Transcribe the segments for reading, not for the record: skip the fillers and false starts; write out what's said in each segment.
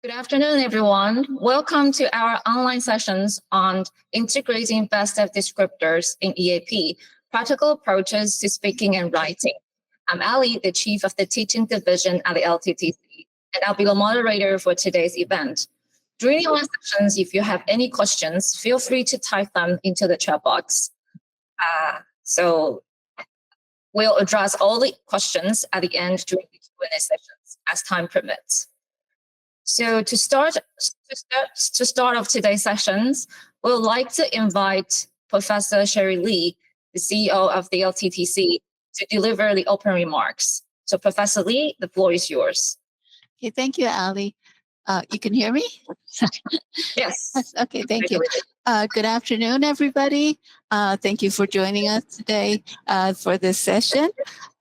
Good afternoon, everyone. Welcome to our online sessions on integrating Bestep descriptors in EAP, practical approaches to speaking and writing. I'm Ali, the Chief of the Teaching Division at the LTTC, and I'll be the moderator for today's event. During the online sessions, if you have any questions, feel free to type them into the chat box. So we'll address all the questions at the end during the Q&A sessions as time permits. So to start off today's sessions, we would like to invite Professor Sherry Lee, the CEO of the LTTC, to deliver the open remarks. So Professor Lee, the floor is yours. Okay, thank you, Ali. You can hear me? Yes. Okay, thank you. Good afternoon, everybody. Thank you for joining us today for this session.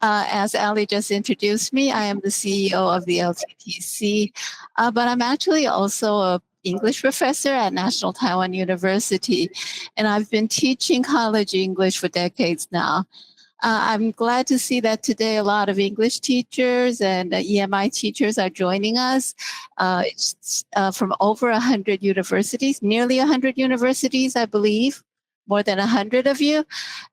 As Ali just introduced me, I am the CEO of the LTTC, but I'm actually also an English professor at National Taiwan University, and I've been teaching college English for decades now. I'm glad to see that today a lot of English teachers and EMI teachers are joining us from over 100 universities, nearly 100 universities, I believe, more than 100 of you.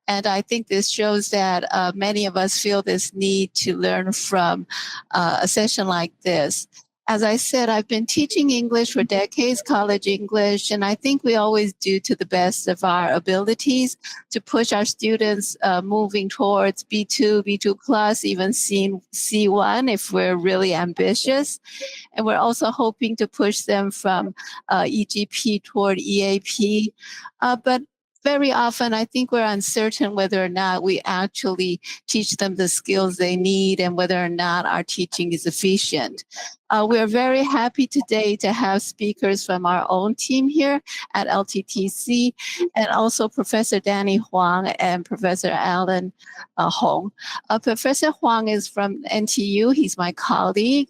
And I think this shows that many of us feel this need to learn from a session like this. As I said, I've been teaching English for decades, college English, and I think we always do to the best of our abilities to push our students moving towards B2, B2+, even C1 if we're really ambitious. And we're also hoping to push them from EGP toward EAP. But very often, I think we're uncertain whether or not we actually teach them the skills they need and whether or not our teaching is efficient. We're very happy today to have speakers from our own team here at LTTC and also Professor Danny Huang and Professor Alan Hong. Professor Huang is from NTU. He's my colleague.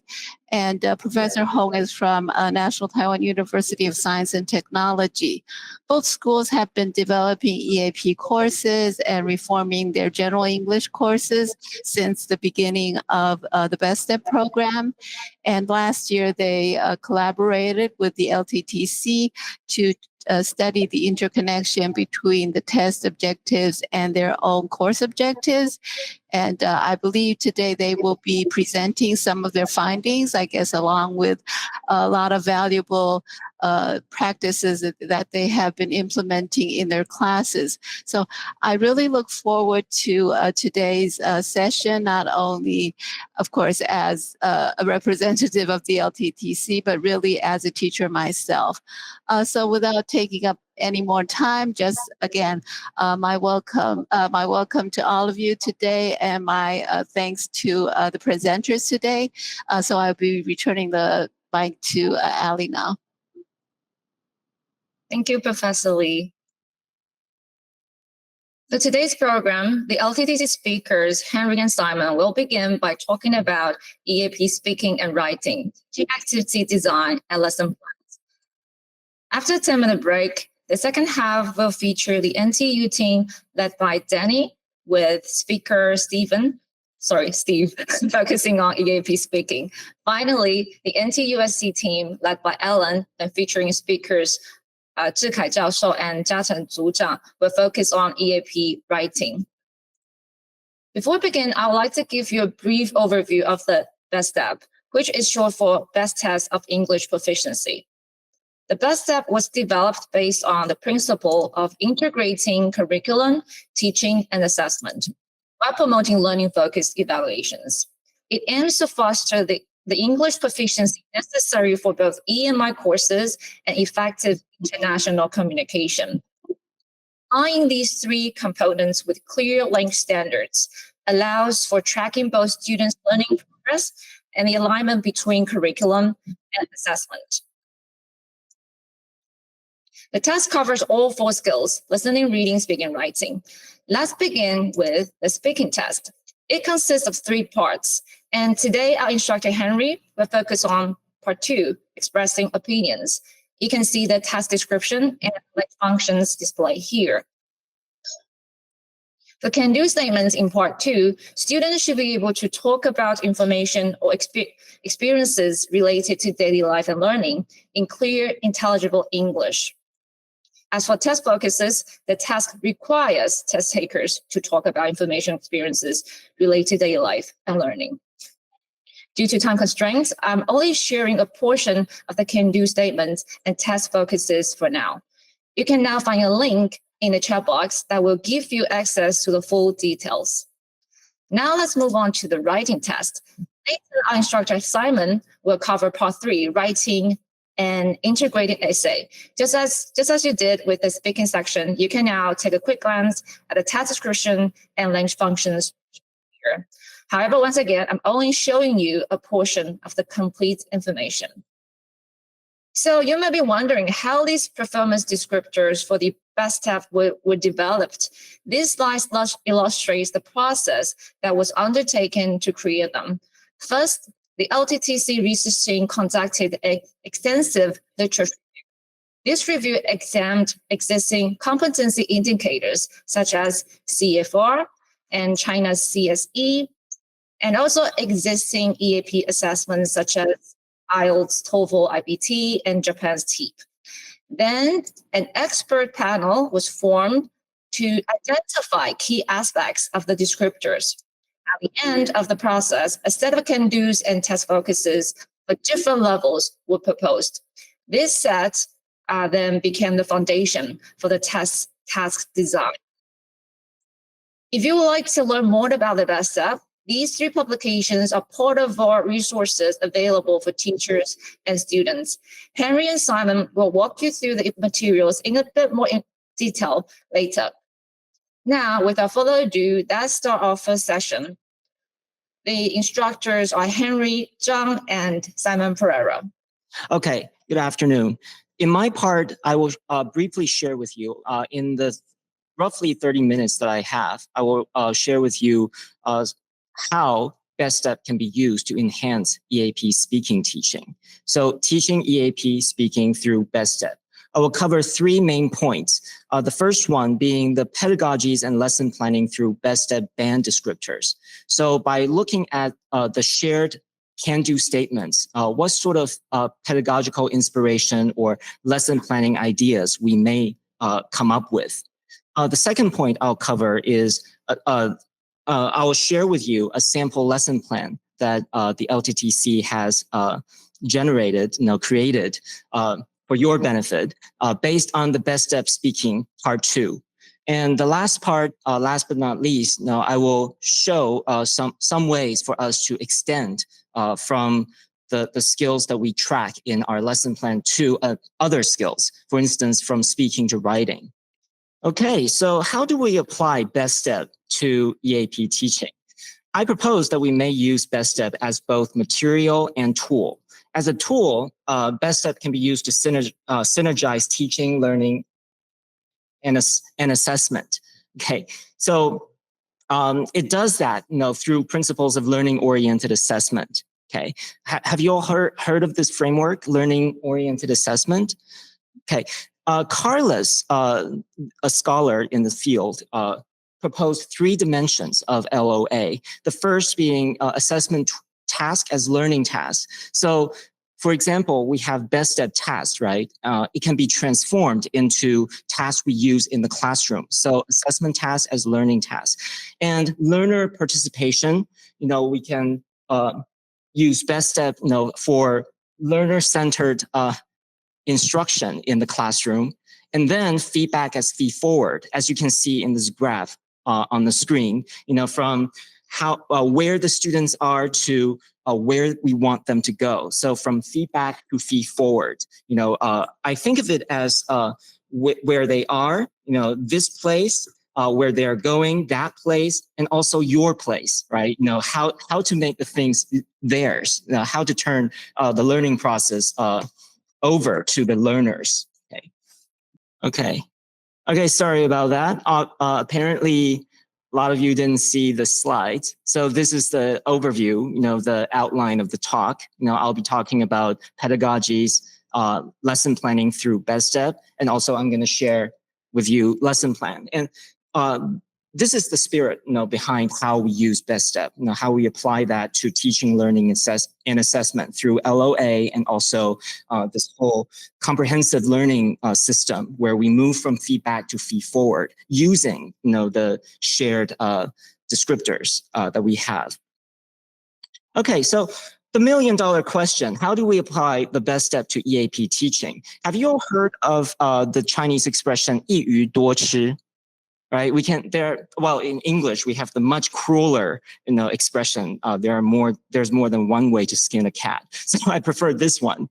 And Professor Hong is from National Taiwan University of Science and Technology. Both schools have been developing EAP courses and reforming their general English courses since the beginning of the Bestep program. And last year, they collaborated with the LTTC to study the interconnection between the test objectives and their own course objectives. And I believe today they will be presenting some of their findings, I guess, along with a lot of valuable practices that they have been implementing in their classes. So I really look forward to today's session, not only, of course, as a representative of the LTTC, but really as a teacher myself. So without taking up any more time, just again, my welcome to all of you today, and my thanks to the presenters today. So I'll be returning the mic to Ali now. Thank you, Professor Lee. For today's program, the LTTC speakers, Henry and Simon, will begin by talking about EAP speaking and writing, teaching activity design, and lesson plans. After a 10-minute break, the second half will feature the NTU team led by Danny with speaker Steve, focusing on EAP speaking. Finally, the NTUSC team led by Ellen and featuring speakers Zhi Kai教授 and Jiacheng组长 will focus on EAP writing. Before we begin, I would like to give you a brief overview of the Bestep, which is short for Best Test of English Proficiency. The Bestep was developed based on the principle of integrating curriculum, teaching, and assessment while promoting learning-focused evaluations. It aims to foster the English proficiency necessary for both EMI courses and effective international communication. Aligning these three components with clear language standards allows for tracking both students' learning progress and the alignment between curriculum and assessment. The test covers all 4 skills: listening, reading, speaking, and writing. Let's begin with the speaking test. It consists of 3 parts, and today our instructor Henry will focus on part 2, expressing opinions. You can see the test description and functions displayed here. For can-do statements in part 2, students should be able to talk about information or experiences related to daily life and learning in clear, intelligible English. As for test focuses, the task requires test takers to talk about information experiences related to daily life and learning. Due to time constraints, I'm only sharing a portion of the can-do statements and test focuses for now. You can now find a link in the chat box that will give you access to the full details. Now let's move on to the writing test. Later, our instructor Simon will cover part 3, writing an integrated essay. Just as you did with the speaking section, you can now take a quick glance at the task description and language functions here. However, once again, I'm only showing you a portion of the complete information. So you may be wondering how these performance descriptors for the Bestep were developed. This slide illustrates the process that was undertaken to create them. First, the LTTC research team conducted an extensive literature review. This review examined existing competency indicators such as CFR and China's CSE, and also existing EAP assessments such as IELTS, TOEFL, IBT, and Japan's TEEP. Then an expert panel was formed to identify key aspects of the descriptors. At the end of the process, a set of can-dos and test focuses for different levels were proposed. This set then became the foundation for the task design. If you would like to learn more about the Bestep, these 3 publications are part of our resources available for teachers and students. Henry and Simon will walk you through the materials in a bit more in detail later. Now, without further ado, let's start our first session. The instructors are Henry, Zhang, and Simon Pereira. Okay, good afternoon. In my part, I will briefly share with you in the roughly 30 minutes that I have, I will share with you how Bestep can be used to enhance EAP speaking teaching. So teaching EAP speaking through Bestep. I will cover 3 main points. The first one being the pedagogies and lesson planning through Bestep band descriptors. So by looking at the shared can-do statements, what sort of pedagogical inspiration or lesson planning ideas we may come up with. The second point I'll cover is I will share with you a sample lesson plan that the LTTC has generated, created for your benefit based on the Bestep speaking part 2. And the last part, last but not least, I will show some ways for us to extend from the skills that we track in our lesson plan to other skills, for instance, from speaking to writing. Okay, so how do we apply Bestep to EAP teaching? I propose that we may use Bestep as both material and tool. As a tool, Bestep can be used to synergize teaching, learning, and assessment. Okay, so it does that, through principles of learning-oriented assessment. Okay, have you all heard of this framework, learning-oriented assessment? Okay. Carlos, a scholar in the field, proposed 3 dimensions of LOA. The first being assessment task as learning task. So, for example, we have Bestep tasks, right? It can be transformed into tasks we use in the classroom. So assessment task as learning task. And learner participation, we can use Bestep, for learner-centered instruction in the classroom, and then feedback as feed forward, as you can see in this graph on the screen, from how where the students are to where we want them to go. So from feedback to feed forward, I think of it as where they are, this place, where they are going, that place, and also your place, right? How to make the things theirs, how to turn the learning process over to the learners. Okay, sorry about that. Apparently, a lot of you didn't see the slides. So this is the overview, the outline of the talk. I'll be talking about pedagogies, lesson planning through Bestep, and also I'm going to share with you lesson plan. And this is the spirit, behind how we use Bestep, how we apply that to teaching, learning, and assessment through LOA, and also this whole comprehensive learning system where we move from feedback to feed forward using, the shared descriptors that we have. Okay, so the million-dollar question, how do we apply the Bestep to EAP teaching? Have you all heard of the Chinese expression 一鱼多吃? Right? In English, we have the much crueler, expression. There's more than one way to skin a cat. So I prefer this one.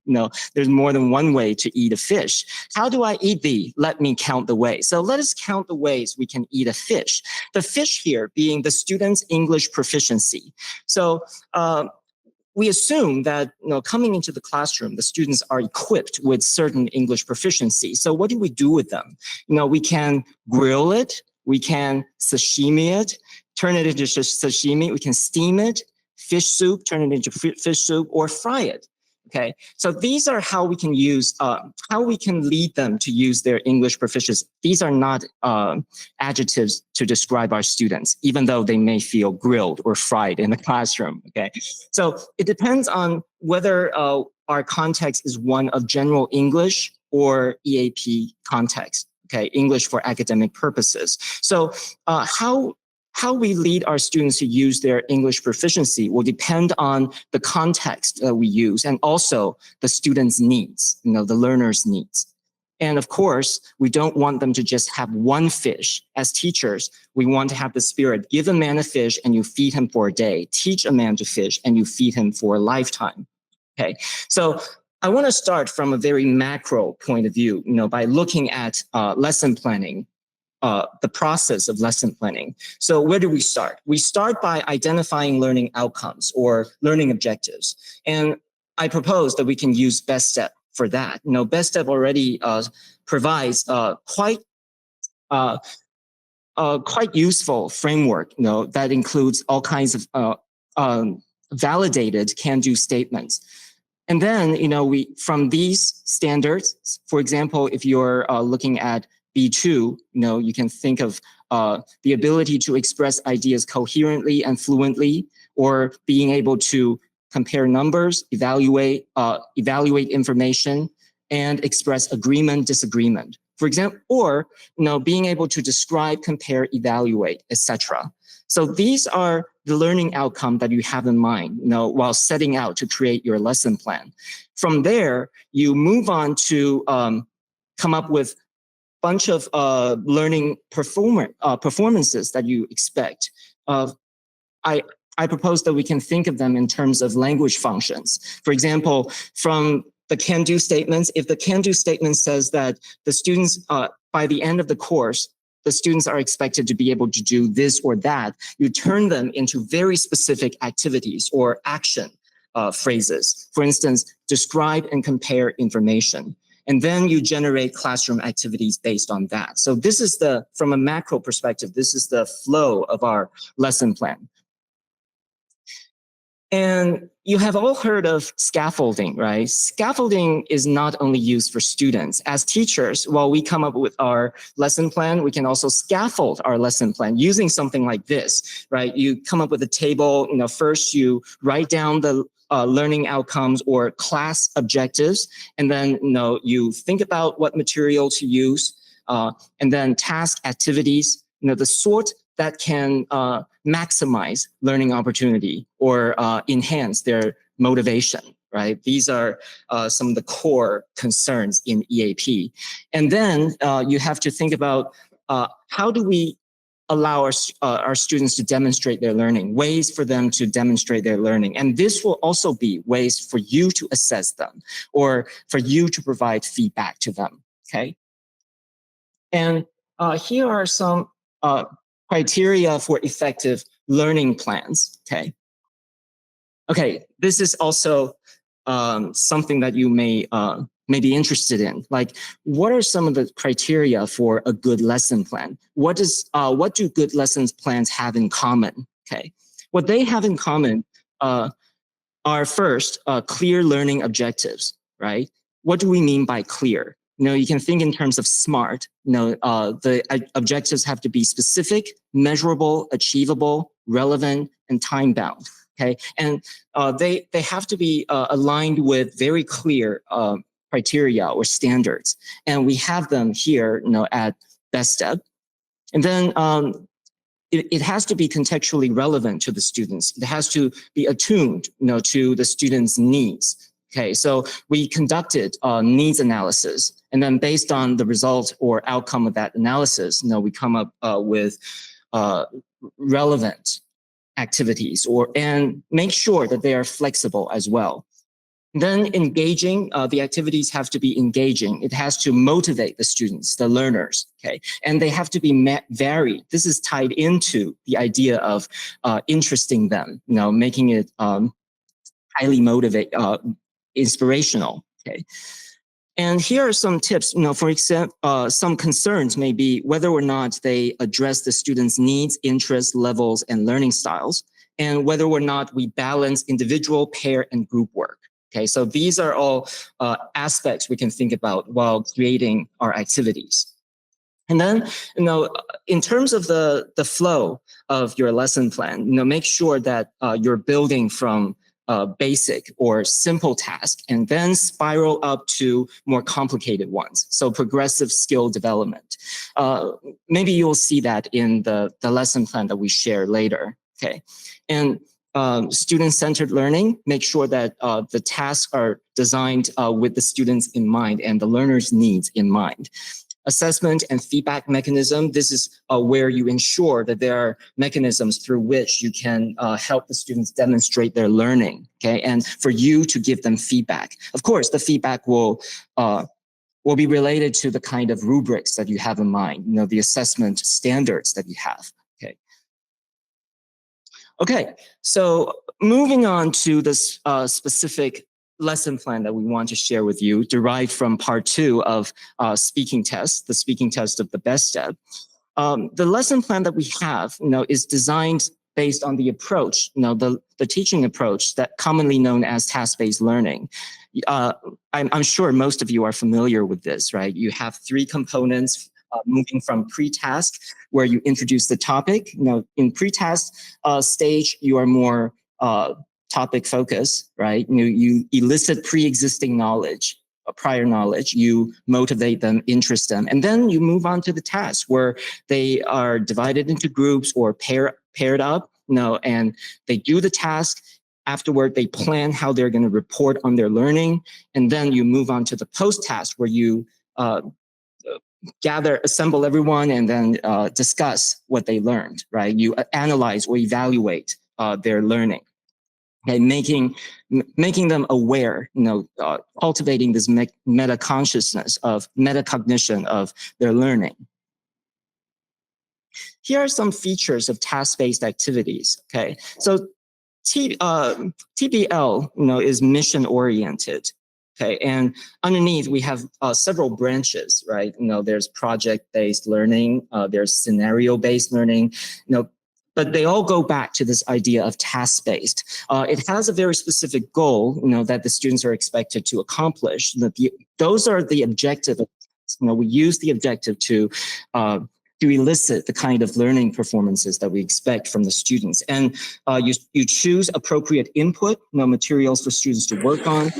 There's more than one way to eat a fish. How do I eat thee? Let me count the ways. So let us count the ways we can eat a fish. The fish here being the student's English proficiency. So, we assume that, coming into the classroom, the students are equipped with certain English proficiency. So what do we do with them? We can grill it, we can sashimi it, turn it into sashimi, we can steam it, fish soup, turn it into fish soup, or fry it. Okay, so these are how we can use, how we can lead them to use their English proficiency. These are not adjectives to describe our students, even though they may feel grilled or fried in the classroom. Okay, so it depends on whether our context is one of general English or EAP context. Okay, English for academic purposes. So how we lead our students to use their English proficiency will depend on the context that we use and also the students' needs, the learner's needs. And of course, we don't want them to just have one fish. As teachers, we want to have the spirit, give a man a fish and you feed him for a day. Teach a man to fish and you feed him for a lifetime. Okay, so I want to start from a very macro point of view, by looking at lesson planning. The process of lesson planning. So where do we start? We start by identifying learning outcomes or learning objectives. And I propose that we can use Bestep for that. Bestep already provides quite useful framework, that includes all kinds of validated can-do statements. And then, from these standards, for example, if you're looking at B2, you can think of the ability to express ideas coherently and fluently, or being able to compare numbers, evaluate information, and express agreement, disagreement. For example, or being able to describe, compare, evaluate, etc. So these are the learning outcome that you have in mind, while setting out to create your lesson plan. From there, you move on to come up with bunch of learning performances that you expect. I propose that we can think of them in terms of language functions. For example, from the can-do statements, if the can-do statement says that the students, by the end of the course, the students are expected to be able to do this or that, you turn them into very specific activities or action phrases. For instance, describe and compare information. And then you generate classroom activities based on that. So this is from a macro perspective, this is the flow of our lesson plan. And you have all heard of scaffolding, right? Scaffolding is not only used for students. As teachers, while we come up with our lesson plan, we can also scaffold our lesson plan using something like this, right? You come up with a table, first you write down the learning outcomes or class objectives. And then, you think about what material to use, and then task activities, the sort that can maximize learning opportunity or enhance their motivation, right? These are some of the core concerns in EAP. And then you have to think about how do we allow our students to demonstrate their learning, ways for them to demonstrate their learning. And this will also be ways for you to assess them or for you to provide feedback to them, okay? And here are some criteria for effective learning plans, okay? Okay, this is also something that you may be interested in. Like, what are some of the criteria for a good lesson plan? What do good lessons plans have in common? Okay, what they have in common are first clear learning objectives, right? What do we mean by clear? you can think in terms of SMART. The objectives have to be specific, measurable, achievable, relevant, and time-bound. Okay, and they have to be aligned with very clear criteria or standards, and we have them here, at Bestep. And then it has to be contextually relevant to the students. It has to be attuned, to the students' needs. Okay, so we conducted needs analysis, and then based on the result or outcome of that analysis, we come up with relevant activities and make sure that they are flexible as well. Then engaging, the activities have to be engaging. It has to motivate the students, the learners, okay? And they have to be varied. This is tied into the idea of interesting them, making it highly inspirational, okay? And here are some tips, for example, some concerns may be whether or not they address the students' needs, interests, levels, and learning styles, and whether or not we balance individual, pair, and group work. Okay, so these are all aspects we can think about while creating our activities. And then, in terms of the flow of your lesson plan, make sure that you're building from basic or simple task and then spiral up to more complicated ones. So progressive skill development. Maybe you'll see that in the lesson plan that we share later. Okay, and student-centered learning, make sure that the tasks are designed with the students in mind and the learner's needs in mind. Assessment and feedback mechanism, this is where you ensure that there are mechanisms through which you can help the students demonstrate their learning, okay? And for you to give them feedback. Of course, the feedback will be related to the kind of rubrics that you have in mind, the assessment standards that you have, okay? Okay, so moving on to this specific lesson plan that we want to share with you, derived from part 2 of speaking test, the speaking test of the Bestep. The lesson plan that we have, is designed based on the approach, the teaching approach that commonly known as task-based learning. I'm sure most of you are familiar with this, right? You have 3 components. Moving from pre-task, where you introduce the topic. In pre-task stage, you are more topic focused, right? You elicit pre-existing knowledge, prior knowledge. You motivate them, interest them, and then you move on to the task where they are divided into groups or paired up. And they do the task. Afterward, they plan how they're going to report on their learning, and then you move on to the post-task where you assemble everyone, and then discuss what they learned, right? You analyze or evaluate their learning, okay? Making them aware, cultivating this meta consciousness of metacognition of their learning. Here are some features of task-based activities, okay? So TBL, is mission-oriented. Okay, and underneath we have several branches, right? There's project-based learning, there's scenario-based learning, but they all go back to this idea of task-based. It has a very specific goal, that the students are expected to accomplish. Those are the objective. We use the objective to elicit the kind of learning performances that we expect from the students, and you choose appropriate input, materials for students to work on.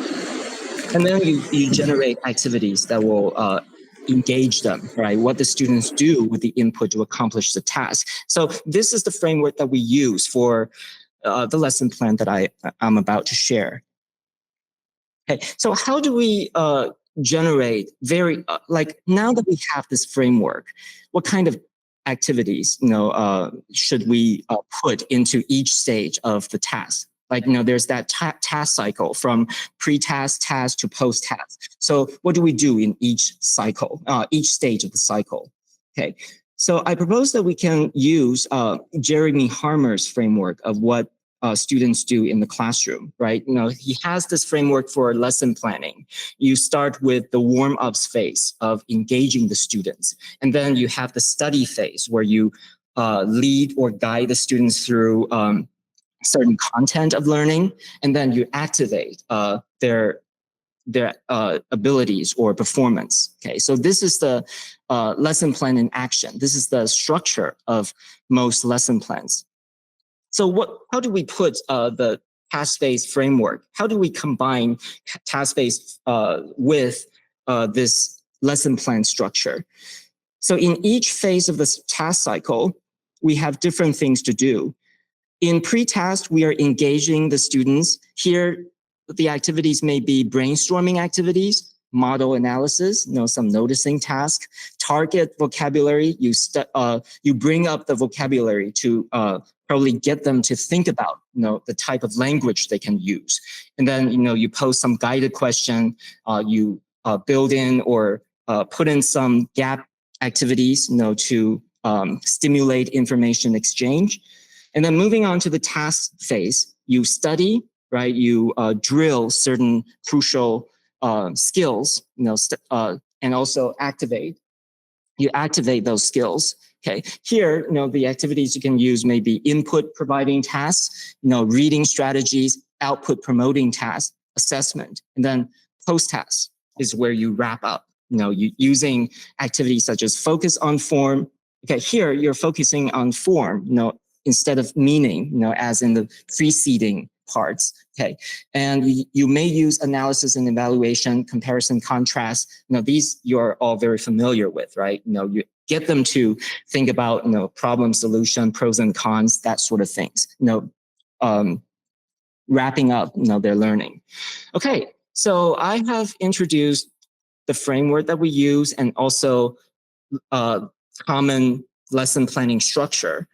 And then you generate activities that will engage them, right? What the students do with the input to accomplish the task. So this is the framework that we use for the lesson plan that I'm about to share. Okay, so how do we generate now that we have this framework, what kind of activities, should we put into each stage of the task? There's that task cycle from pre-task, task to post-task. So what do we do in each cycle, each stage of the cycle? Okay, so I propose that we can use Jeremy Harmer's framework of what students do in the classroom, right? He has this framework for lesson planning. You start with the warm-up phase of engaging the students, and then you have the study phase where you lead or guide the students through certain content of learning, and then you activate their their abilities or performance. Okay, so this is the lesson plan in action. This is the structure of most lesson plans. So how do we put the task-based framework? How do we combine task-based with this lesson plan structure? So in each phase of this task cycle, we have different things to do. In pre-task, we are engaging the students. Here, the activities may be brainstorming activities, model analysis, some noticing task, target vocabulary. You bring up the vocabulary to probably get them to think about, the type of language they can use. And then, you pose some guided question, you build in or put in some gap activities, to stimulate information exchange. And then moving on to the task phase, you study, right? You drill certain crucial skills, and also activate. You activate those skills. Okay. Here, the activities you can use may be input providing tasks, reading strategies, output promoting tasks, assessment, and then post tasks is where you wrap up. You using activities such as focus on form. Okay, here you're focusing on form, instead of meaning, as in the preceding parts. Okay, and you may use analysis and evaluation, comparison, contrast. These you're all very familiar with, right? You get them to think about, problem solution, pros and cons, that sort of things. Wrapping up, their learning. Okay, so I have introduced the framework that we use and also common lesson planning structure.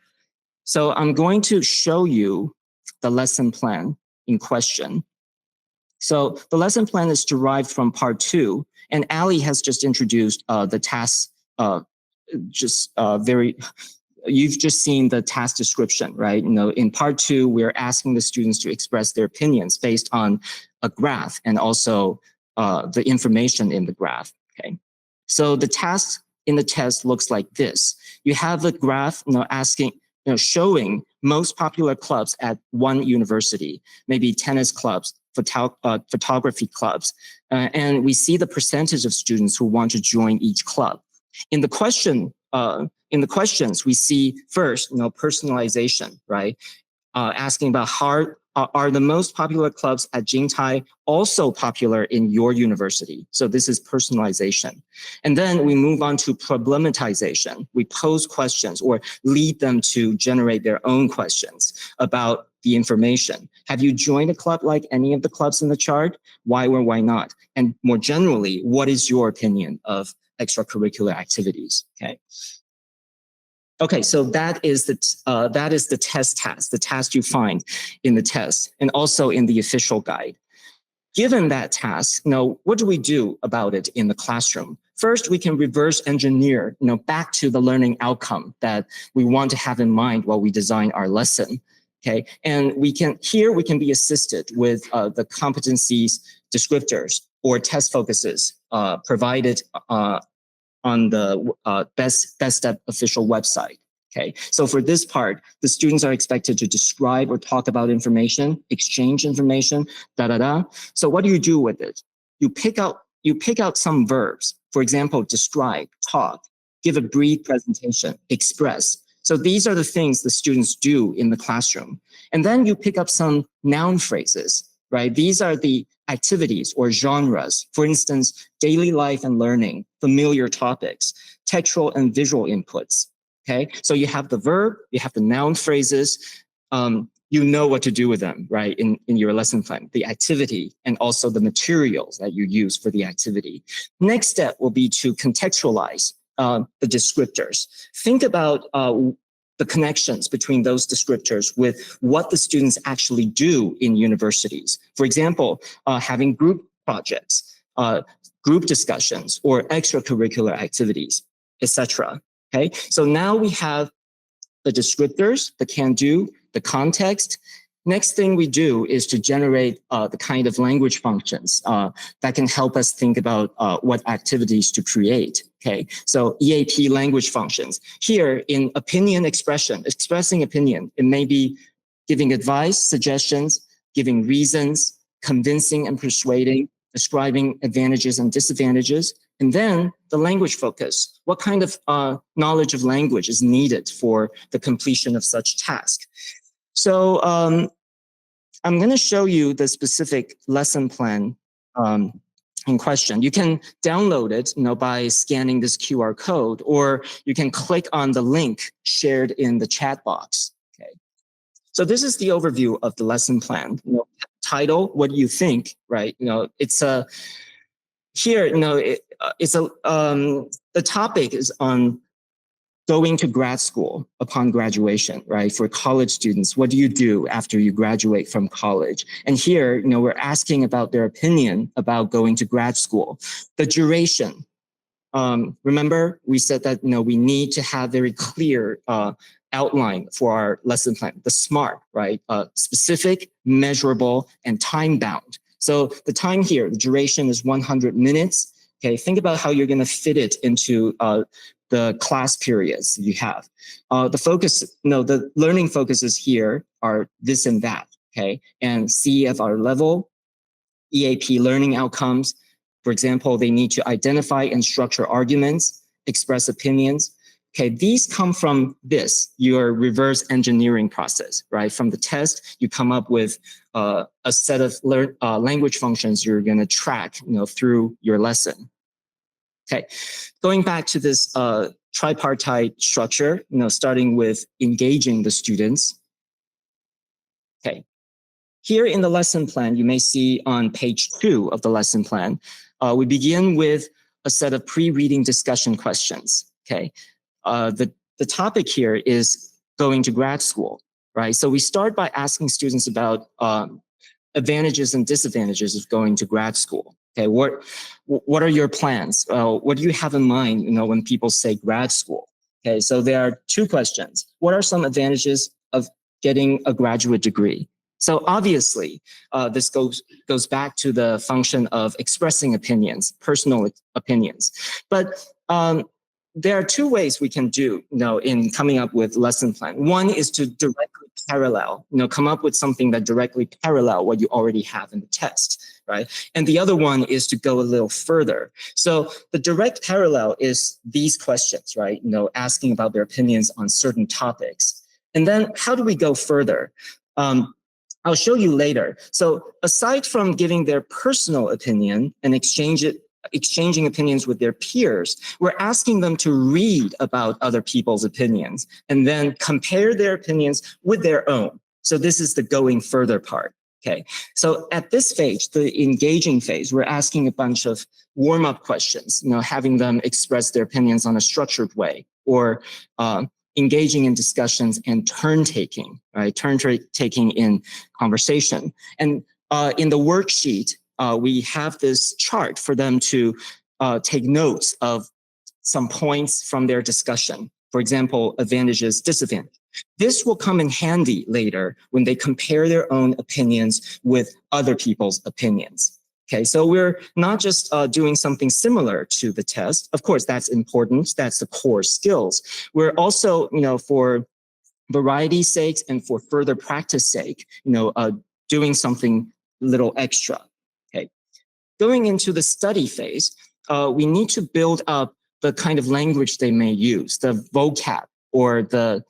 So I'm going to show you the lesson plan in question. So the lesson plan is derived from part 2, and Ali has just introduced the task, you've just seen the task description, right? In part 2, we're asking the students to express their opinions based on a graph and also the information in the graph, okay? So the task in the test looks like this. You have a graph, asking, showing most popular clubs at one university, maybe tennis clubs, photography clubs, and we see the percentage of students who want to join each club. In the questions, we see first, personalization, right? Asking about how are the most popular clubs at Jingtai also popular in your university? So this is personalization. And then we move on to problematization. We pose questions or lead them to generate their own questions about the information. Have you joined a club like any of the clubs in the chart? Why or why not? And more generally, what is your opinion of extracurricular activities? Okay, so that is the test task, the task you find in the test and also in the official guide. Given that task, what do we do about it in the classroom? First, we can reverse engineer, back to the learning outcome that we want to have in mind while we design our lesson. Okay, and we can be assisted with the competencies descriptors or test focuses provided on the Bestep official website. Okay, so for this part, the students are expected to describe or talk about information, exchange information, So what do you do with it? You pick out some verbs. For example, describe, talk, give a brief presentation, express. So these are the things the students do in the classroom. And then you pick up some noun phrases, right? These are the activities or genres. For instance, daily life and learning, familiar topics, textual and visual inputs. Okay, so you have the verb, you have the noun phrases, you know what to do with them, right, in your lesson plan, the activity, and also the materials that you use for the activity. Next step will be to contextualize the descriptors. Think about the connections between those descriptors with what the students actually do in universities. For example, having group projects, group discussions, or extracurricular activities, etc. Okay, so now we have the descriptors, the can-do, the context. Next thing we do is to generate the kind of language functions that can help us think about what activities to create. Okay, so EAP language functions. Here in opinion expression, expressing opinion, it may be giving advice, suggestions, giving reasons, convincing and persuading, describing advantages and disadvantages, and then the language focus. What kind of knowledge of language is needed for the completion of such task? So I'm going to show you the specific lesson plan in question. You can download it, by scanning this QR code, or you can click on the link shared in the chat box. Okay. So this is the overview of the lesson plan. Title, what do you think, right? It's a here, it's a the topic is on going to grad school upon graduation, right? For college students, what do you do after you graduate from college? And here, we're asking about their opinion about going to grad school. The duration. Remember, we said that, we need to have very clear outline for our lesson plan. The SMART, right? Specific, measurable, and time-bound. So the time here, the duration is 100 minutes. Okay, think about how you're going to fit it into the class periods you have. The focus, the learning focuses here are this and that, okay? And CEFR level, EAP learning outcomes. For example, they need to identify and structure arguments, express opinions. Okay, these come from your reverse engineering process, right? From the test, you come up with a set of language functions you're going to track, through your lesson. Okay, going back to this tripartite structure, starting with engaging the students. Okay, here in the lesson plan, you may see on page 2 of the lesson plan, we begin with a set of pre-reading discussion questions. Okay, the topic here is going to grad school, right? So we start by asking students about advantages and disadvantages of going to grad school. Okay, what are your plans? What do you have in mind, when people say grad school? Okay, so there are 2 questions. What are some advantages of getting a graduate degree? So obviously, this goes back to the function of expressing opinions, personal opinions. But there are 2 ways we can do, in coming up with lesson plan. One is to directly parallel, come up with something that directly parallel what you already have in the text, right? And the other one is to go a little further. So the direct parallel is these questions, right? Asking about their opinions on certain topics. And then how do we go further? I'll show you later. So aside from giving their personal opinion and exchanging opinions with their peers, we're asking them to read about other people's opinions and then compare their opinions with their own. So this is the going further part. Okay, so at this stage, the engaging phase, we're asking a bunch of warm-up questions, having them express their opinions on a structured way, or engaging in discussions and turn-taking, right? Turn-taking in conversation. And in the worksheet, we have this chart for them to take notes of some points from their discussion. For example, advantages, disadvantages. This will come in handy later when they compare their own opinions with other people's opinions. Okay, so we're not just doing something similar to the test. Of course, that's important. That's the core skills. We're also, for variety's sake and for further practice sake, doing something little extra. Okay, going into the study phase, we need to build up the kind of language they may use, the vocab or the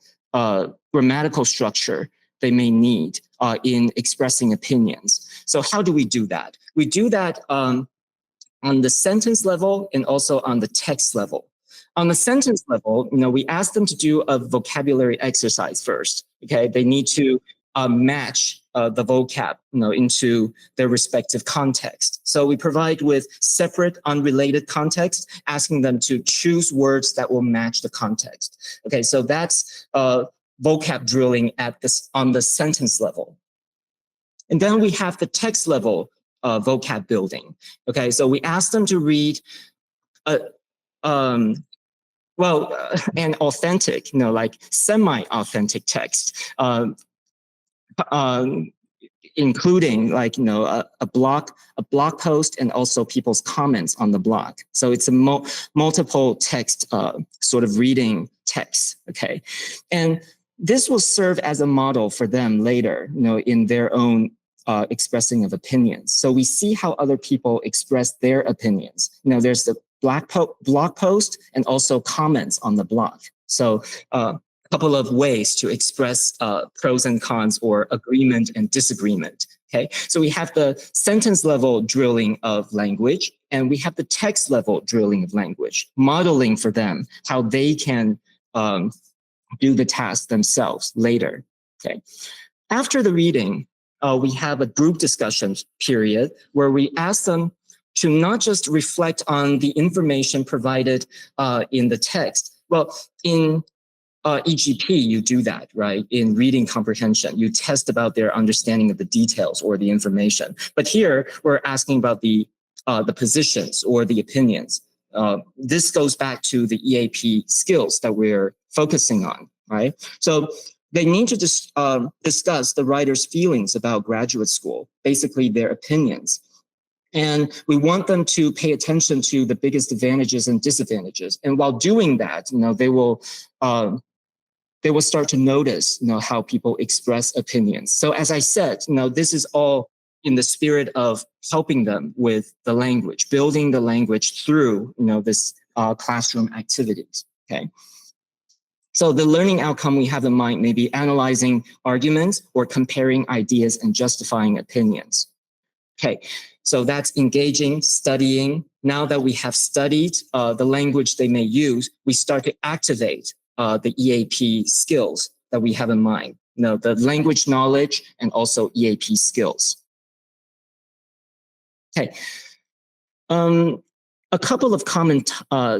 grammatical structure they may need in expressing opinions. So how do we do that? We do that on the sentence level and also on the text level. On the sentence level, we ask them to do a vocabulary exercise first. Okay, they need to match the vocab, into their respective context. So we provide with separate, unrelated context, asking them to choose words that will match the context. Okay, so that's vocab drilling on the sentence level. And then we have the text level vocab building. Okay, so we ask them to read an authentic, like semi-authentic text, including a blog post and also people's comments on the blog. So it's a multiple text sort of reading text. Okay, and this will serve as a model for them later, in their own expressing of opinions. So we see how other people express their opinions. There's the blog post and also comments on the blog. So a couple of ways to express pros and cons or agreement and disagreement. Okay, so we have the sentence level drilling of language, and we have the text level drilling of language, modeling for them how they can do the task themselves later. Okay, after the reading, we have a group discussion period where we ask them to not just reflect on the information provided in the text. Well, in EGP, you do that, right? In reading comprehension, you test about their understanding of the details or the information. But here, we're asking about the positions or the opinions. This goes back to the EAP skills that we're focusing on, right? So they need to discuss the writer's feelings about graduate school, basically their opinions. And we want them to pay attention to the biggest advantages and disadvantages. And while doing that, they will start to notice, how people express opinions. So as I said, this is all in the spirit of helping them with the language, building the language through, this classroom activities, okay? So the learning outcome we have in mind may be analyzing arguments or comparing ideas and justifying opinions. Okay, so that's engaging, studying. Now that we have studied the language they may use, we start to activate the EAP skills that we have in mind. The language knowledge and also EAP skills. Okay. A couple of common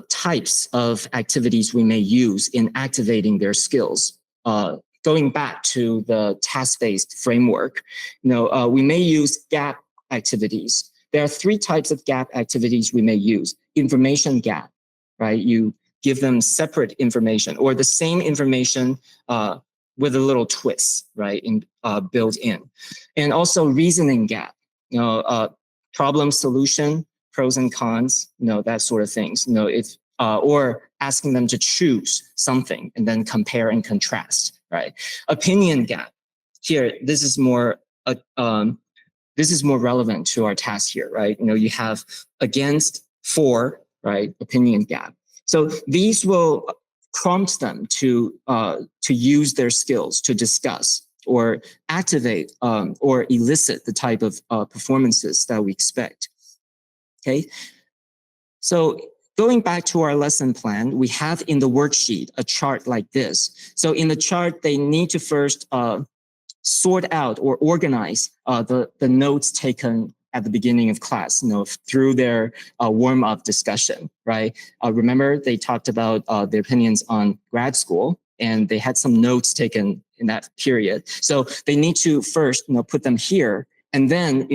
types of activities we may use in activating their skills. Going back to the task-based framework, we may use gap activities. There are 3 types of gap activities we may use. Information gap, right? You give them separate information or the same information with a little twist, right? Built in. And also reasoning gap, problem solution, pros and cons, that sort of things. Or asking them to choose something and then compare and contrast, right? Opinion gap. Here, this is more relevant to our task here, right? You have against, for, right? Opinion gap. So these will prompt them to use their skills to discuss or activate or elicit the type of performances that we expect. Okay, so going back to our lesson plan, we have in the worksheet a chart like this. So in the chart, they need to first sort out or organize the notes taken at the beginning of class, through their warm-up discussion, right? Remember, they talked about their opinions on grad school, and they had some notes taken in that period. So they need to first, put them here, and then,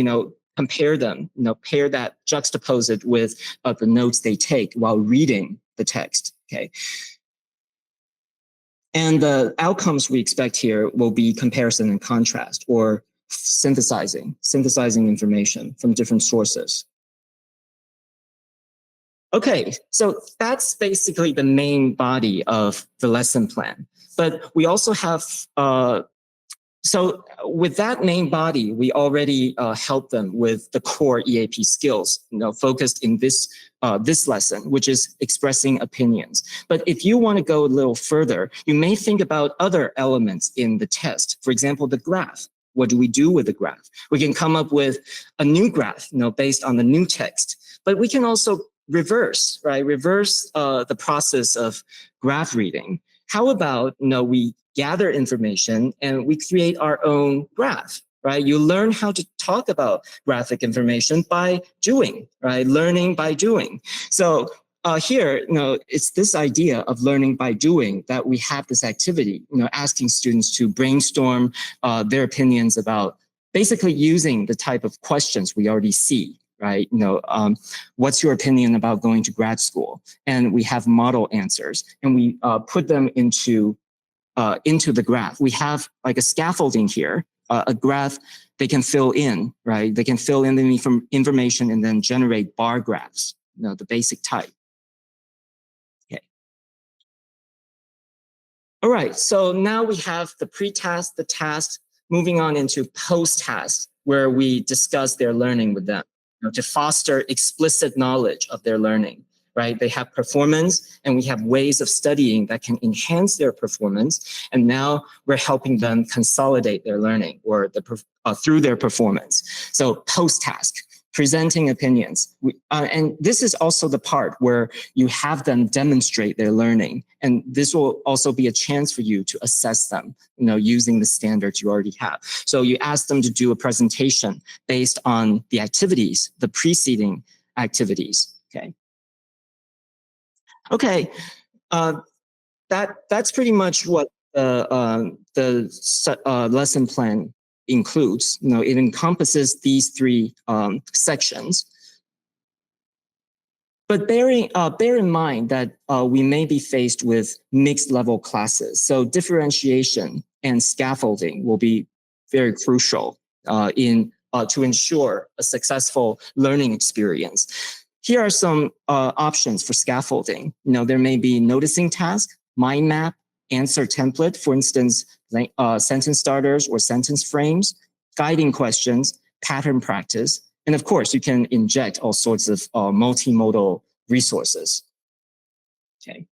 compare them, pair that, juxtapose it with the notes they take while reading the text, okay? And the outcomes we expect here will be comparison and contrast, or synthesizing information from different sources. Okay, so that's basically the main body of the lesson plan. But we also have, so with that main body, we already help them with the core EAP skills, focused in this lesson, which is expressing opinions. But if you want to go a little further, you may think about other elements in the test. For example, the graph. What do we do with the graph? We can come up with a new graph, based on the new text. But we can also reverse, right? Reverse the process of graph reading. How about, we gather information and we create our own graph, right? You learn how to talk about graphic information by doing, right? Learning by doing. So here, it's this idea of learning by doing that we have this activity, asking students to brainstorm their opinions about basically using the type of questions we already see, right? What's your opinion about going to grad school? And we have model answers, and we put them into the graph. We have like a scaffolding here, a graph they can fill in, right? They can fill in the information and then generate bar graphs, the basic type. Okay. All right, so now we have the pre-task, the task, moving on into post-task, where we discuss their learning with them, to foster explicit knowledge of their learning, right? They have performance, and we have ways of studying that can enhance their performance. And now we're helping them consolidate their learning or through their performance. So post-task, presenting opinions. And this is also the part where you have them demonstrate their learning. And this will also be a chance for you to assess them, using the standards you already have. So you ask them to do a presentation based on the activities, the preceding activities, okay? Okay, that's pretty much what the lesson plan includes. It encompasses these three sections. But bear in mind that we may be faced with mixed level classes. So differentiation and scaffolding will be very crucial to ensure a successful learning experience. Here are some options for scaffolding. There may be noticing task, mind map, answer template, for instance, sentence starters or sentence frames, guiding questions, pattern practice, and of course, you can inject all sorts of multimodal resources. Okay,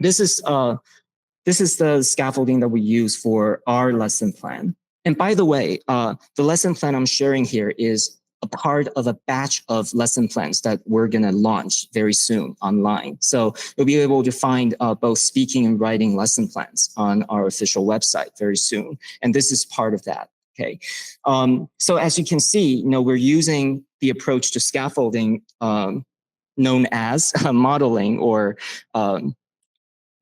this is the scaffolding that we use for our lesson plan. And by the way, the lesson plan I'm sharing here is a part of a batch of lesson plans that we're going to launch very soon online. So you'll be able to find both speaking and writing lesson plans on our official website very soon. And this is part of that. Okay. So as you can see, we're using the approach to scaffolding known as modeling or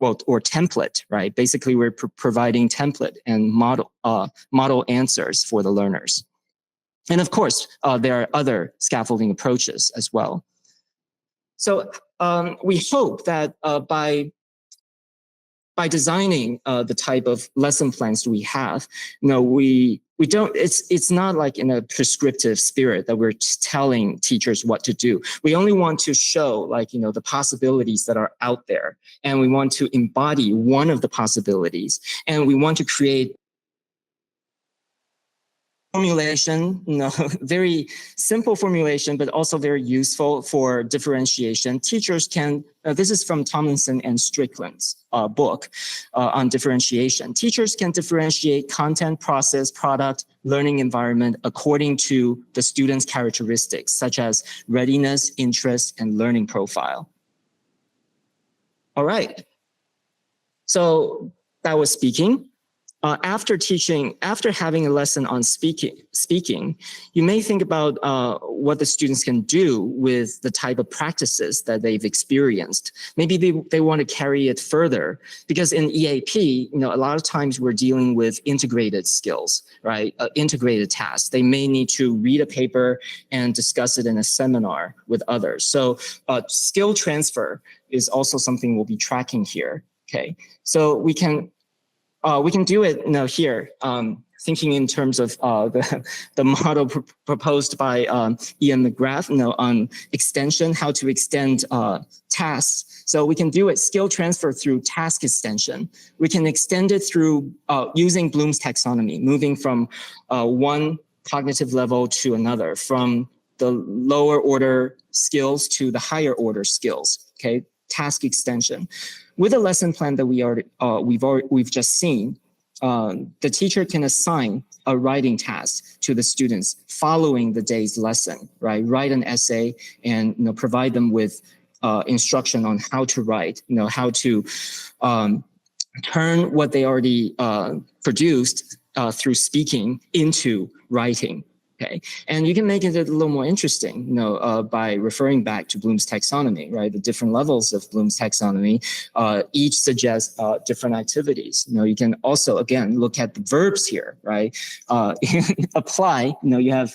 template, right? Basically, we're providing template and model answers for the learners. And of course, there are other scaffolding approaches as well. So we hope that by designing the type of lesson plans we have, we don't, it's not like in a prescriptive spirit that we're telling teachers what to do. We only want to show the possibilities that are out there, and we want to embody one of the possibilities, and we want to create formulation, very simple formulation, but also very useful for differentiation. Teachers can, this is from Tomlinson and Strickland's book on differentiation. Teachers can differentiate content, process, product, learning environment according to the student's characteristics, such as readiness, interest, and learning profile. All right. So that was speaking. After having a lesson on speaking, you may think about what the students can do with the type of practices that they've experienced. Maybe they want to carry it further, because in EAP, a lot of times we're dealing with integrated skills, right? Integrated tasks. They may need to read a paper and discuss it in a seminar with others. So skill transfer is also something we'll be tracking here. Okay, so we can do it here, thinking in terms of the model proposed by Ian McGrath, on extension, how to extend tasks. So we can do it skill transfer through task extension. We can extend it through using Bloom's taxonomy, moving from one cognitive level to another, from the lower order skills to the higher order skills. Okay, task extension. With a lesson plan that we've just seen, the teacher can assign a writing task to the students following the day's lesson, right? Write an essay and provide them with instruction on how to write, how to turn what they already produced through speaking into writing. Okay, and you can make it a little more interesting, by referring back to Bloom's taxonomy, right? The different levels of Bloom's taxonomy, each suggests different activities. You can also, again, look at the verbs here, right? Apply, you have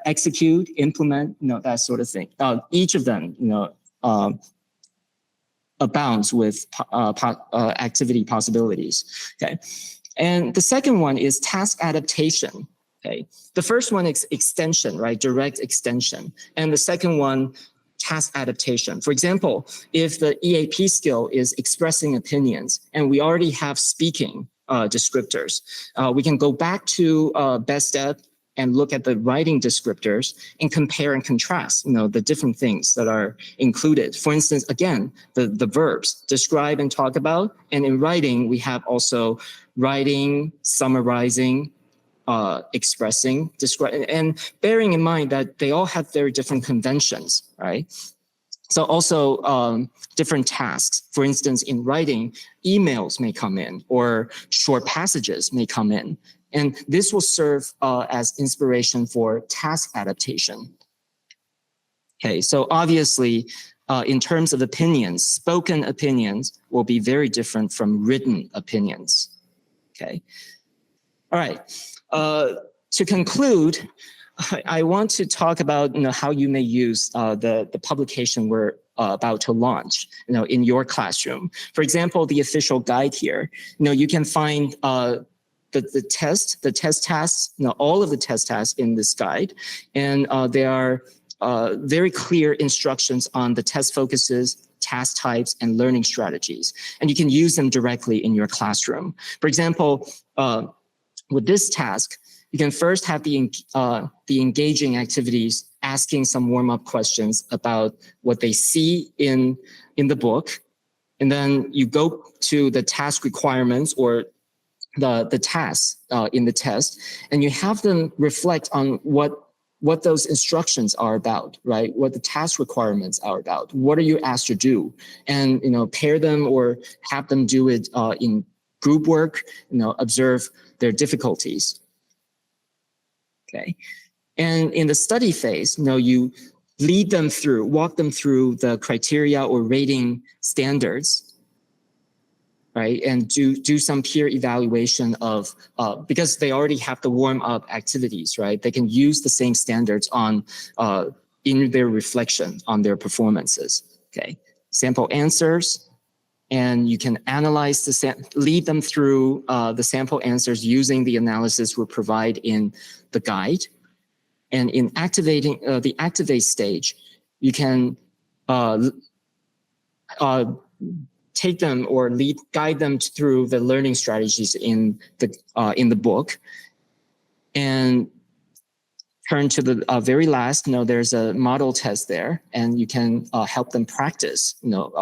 execute, implement, that sort of thing. Each of them, abounds with activity possibilities. Okay, and the second one is task adaptation. Okay, the first one is extension, right? Direct extension. And the second one, task adaptation. For example, if the EAP skill is expressing opinions and we already have speaking descriptors, we can go back to Bestep and look at the writing descriptors and compare and contrast, the different things that are included. For instance, again, the verbs, describe and talk about. And in writing, we have also writing, summarizing, expressing, describing, and bearing in mind that they all have very different conventions, right? So also different tasks. For instance, in writing, emails may come in or short passages may come in. And this will serve as inspiration for task adaptation. Okay, so obviously, in terms of opinions, spoken opinions will be very different from written opinions. Okay, all right. To conclude, I want to talk about how you may use the publication we're about to launch in your classroom. For example, the official guide here. You can find the test tasks, all of the test tasks in this guide, and there are very clear instructions on the test focuses, task types, and learning strategies, and you can use them directly in your classroom. For example, with this task, you can first have the engaging activities, asking some warm-up questions about what they see in the book. And then you go to the task requirements or the tasks in the test, and you have them reflect on what those instructions are about, right? What the task requirements are about. What are you asked to do? And, pair them or have them do it in group work, observe their difficulties. Okay. And in the study phase, you lead them through, walk them through the criteria or rating standards, right? And do some peer evaluation of, because they already have the warm up activities, right? They can use the same standards on, in their reflection on their performances, okay? Sample answers, and you can analyze lead them through the sample answers using the analysis we provide in the guide. And in activating the activate stage, you can take them or guide them through the learning strategies in the book, and turn to the very last. There's a model test there, and you can help them practice,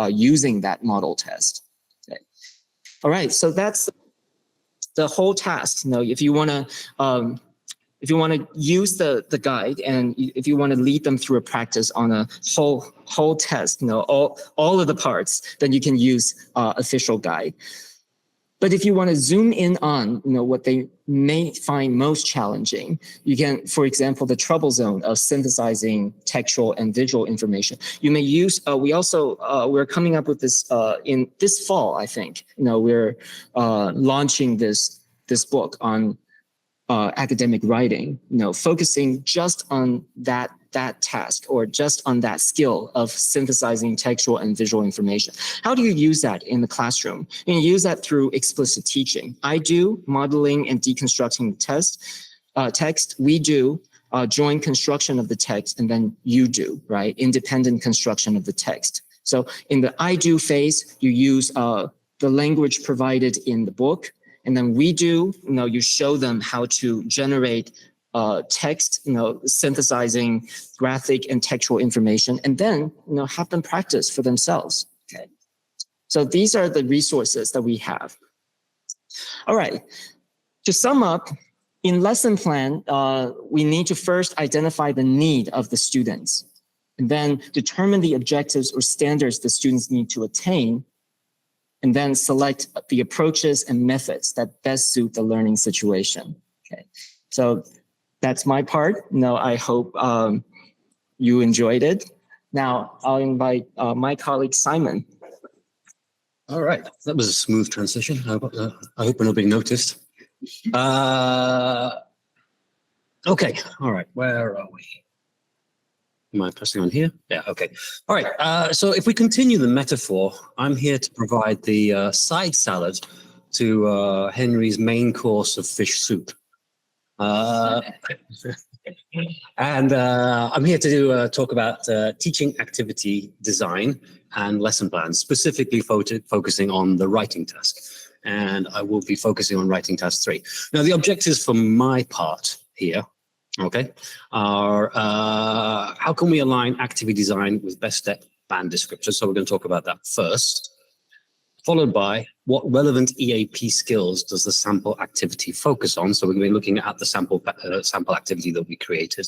using that model test. Okay. All right, so that's the whole task. If you want to use the guide, and if you want to lead them through a practice on a whole test, all of the parts, then you can use official guide. But if you want to zoom in on what they may find most challenging, you can, for example, the trouble zone of synthesizing textual and visual information. You may use. We're coming up with this in this fall. I think we're launching this book on academic writing, focusing just on that task or just on that skill of synthesizing textual and visual information. How do you use that in the classroom? You can use that through explicit teaching. I do modeling and deconstructing the text. We do joint construction of the text, and then you do, right? Independent construction of the text. So in the I do phase, you use the language provided in the book. And then we do, you show them how to generate text, synthesizing graphic and textual information, and then, have them practice for themselves. Okay. So these are the resources that we have. All right. To sum up, in lesson plan, we need to first identify the need of the students, and then determine the objectives or standards the students need to attain, and then select the approaches and methods that best suit the learning situation. Okay, so that's my part. I hope you enjoyed it. Now I'll invite my colleague Simon. All right, that was a smooth transition. I hope nobody noticed. Okay, all right, where are we? Am I pressing on here? Yeah, okay. All right, so if we continue the metaphor, I'm here to provide the side salad to Henry's main course of fish soup. And I'm here to talk about teaching activity design and lesson plans, specifically focusing on the writing task. And I will be focusing on writing task 3. Now, the objectives for my part here Okay, how can we align activity design with Bestep band descriptors? So we're going to talk about that first, followed by what relevant EAP skills does the sample activity focus on? So we're going to be looking at the sample activity that we created.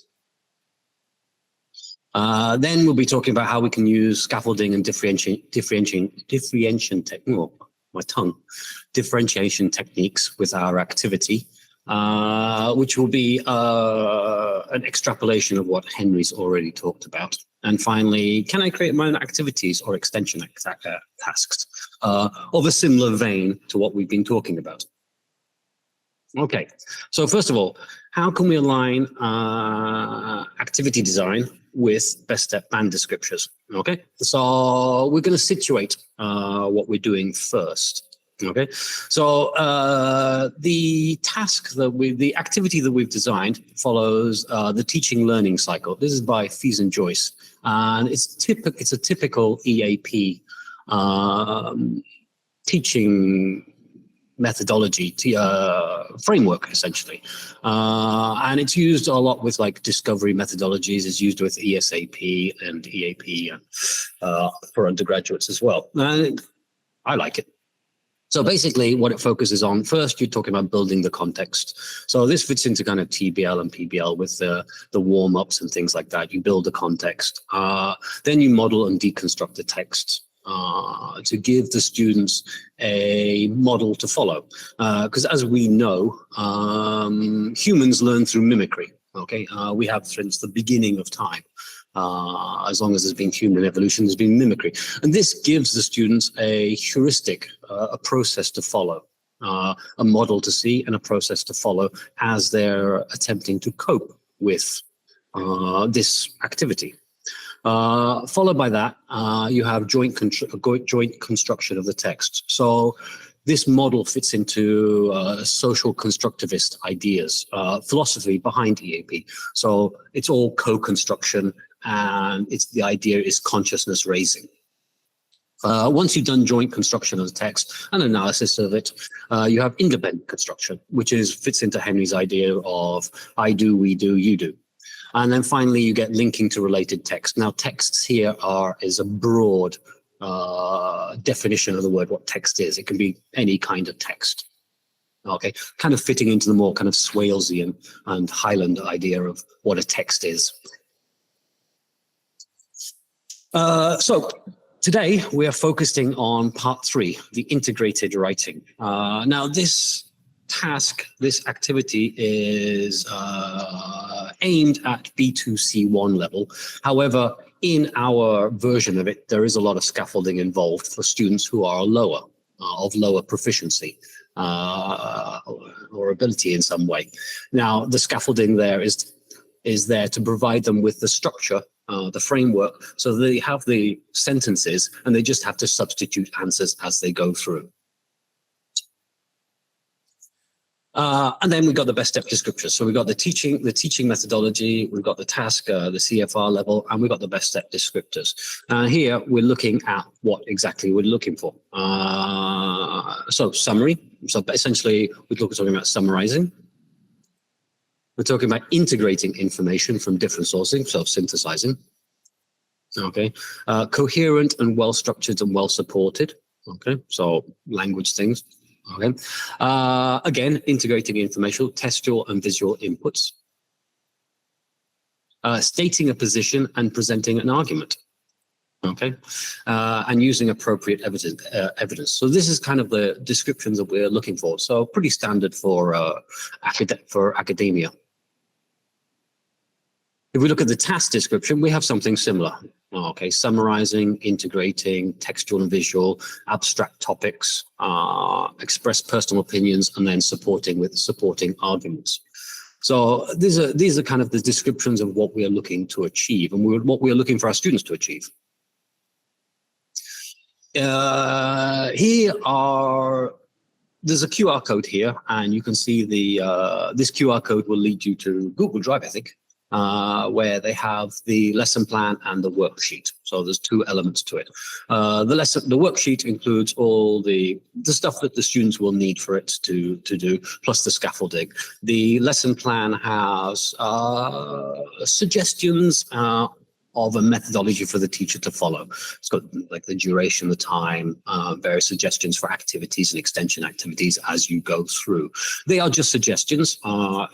Then we'll be talking about how we can use scaffolding and differentiation techniques with our activity, which will be an extrapolation of what Henry's already talked about. And finally, can I create my own activities or extension tasks of a similar vein to what we've been talking about? Okay, so first of all, how can we align activity design with Bestep band descriptors? Okay, so we're going to situate what we're doing first. Okay, so the activity that we've designed follows the teaching learning cycle. This is by Fees and Joyce, and it's a typical EAP teaching methodology framework, essentially, and it's used a lot with like discovery methodologies. It's used with ESAP and EAP for undergraduates as well. I like it. So basically what it focuses on, first, you're talking about building the context. So this fits into kind of TBL and PBL with the warm-ups and things like that. You build the context. Then you model and deconstruct the text to give the students a model to follow. Because as we know, humans learn through mimicry. Okay, we have since the beginning of time. As long as there's been human evolution, there's been mimicry. And this gives the students a heuristic, a process to follow, a model to see and a process to follow as they're attempting to cope with this activity. Followed by that, you have joint construction of the text. So this model fits into social constructivist ideas, philosophy behind EAP. So it's all co-construction, and the idea is consciousness raising. Once you've done joint construction of the text and analysis of it, you have independent construction, which fits into Henry's idea of I do, we do, you do. And then finally, you get linking to related text. Now, texts here is a broad definition of the word, what text is. It can be any kind of text. Okay, kind of fitting into the more kind of Swalesian and Highland idea of what a text is. So today we are focusing on part 3, the integrated writing. Now this task, this activity is aimed at B2C1 level. However, in our version of it, there is a lot of scaffolding involved for students who are lower, of lower proficiency or ability in some way. Now, the scaffolding there is there to provide them with the structure, the framework, so they have the sentences and they just have to substitute answers as they go through. And then we've got the Bestep descriptors. So we've got the teaching methodology, we've got the task, the CFR level, and we've got the Bestep descriptors. Here we're looking at what exactly we're looking for. So summary. So essentially we're talking about summarizing. We're talking about integrating information from different sourcing, so synthesizing. Okay. Coherent and well-structured and well-supported. Okay. So language things. Okay. Again, integrating information, textual and visual inputs. Stating a position and presenting an argument. Okay. And using appropriate evidence. So this is kind of the descriptions that we're looking for. So pretty standard for academia. If we look at the task description, we have something similar. Okay, summarizing, integrating, textual and visual, abstract topics, express personal opinions, and then supporting with supporting arguments. So these are kind of the descriptions of what we are looking to achieve and what we are looking for our students to achieve. There's a QR code here, and you can see this QR code will lead you to Google Drive, I think. Where they have the lesson plan and the worksheet. So there's two elements to it. The worksheet includes all the stuff that the students will need for it to do, plus the scaffolding. The lesson plan has suggestions of a methodology for the teacher to follow. It's got like the duration, the time, various suggestions for activities and extension activities as you go through. They are just suggestions.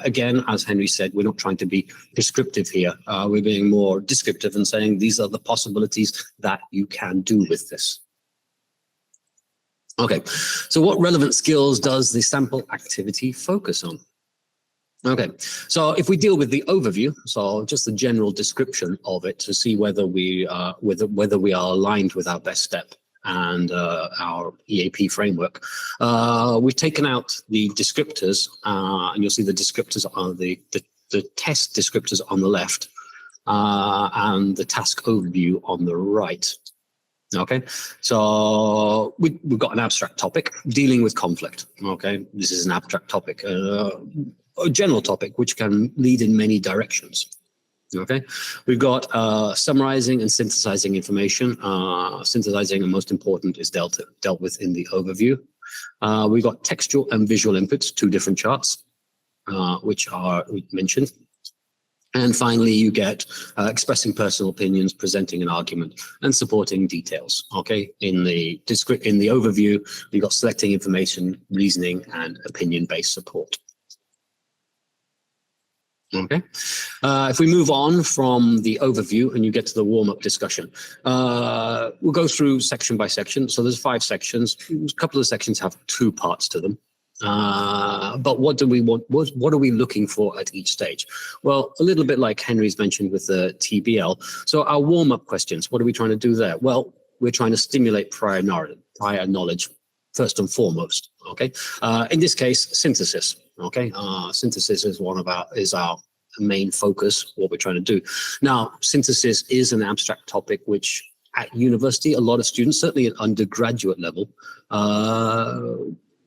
Again, as Henry said, we're not trying to be prescriptive here. We're being more descriptive and saying these are the possibilities that you can do with this. Okay, so what relevant skills does the sample activity focus on? Okay, so if we deal with the overview, so just the general description of it to see whether we are aligned with our best step and our EAP framework, we've taken out the descriptors, and you'll see the descriptors are the test descriptors on the left, and the task overview on the right. Okay, so we've got an abstract topic, dealing with conflict. Okay, this is an abstract topic. A general topic which can lead in many directions. Okay, we've got summarizing and synthesizing information. Synthesizing, and most important, is dealt with in the overview. We've got textual and visual inputs, two different charts, which are mentioned. And finally, you get expressing personal opinions, presenting an argument, and supporting details. Okay, in the overview, you've got selecting information, reasoning, and opinion-based support. Okay, if we move on from the overview and you get to the warm-up discussion, we'll go through section by section. So there's 5 sections. A couple of sections have 2 parts to them. But what do we want? What are we looking for at each stage? Well, a little bit like Henry's mentioned with the TBL. So our warm-up questions, what are we trying to do there? Well, we're trying to stimulate prior knowledge first and foremost. Okay, in this case, synthesis. Okay, synthesis is our main focus, what we're trying to do. Now, synthesis is an abstract topic which at university, a lot of students, certainly at undergraduate level,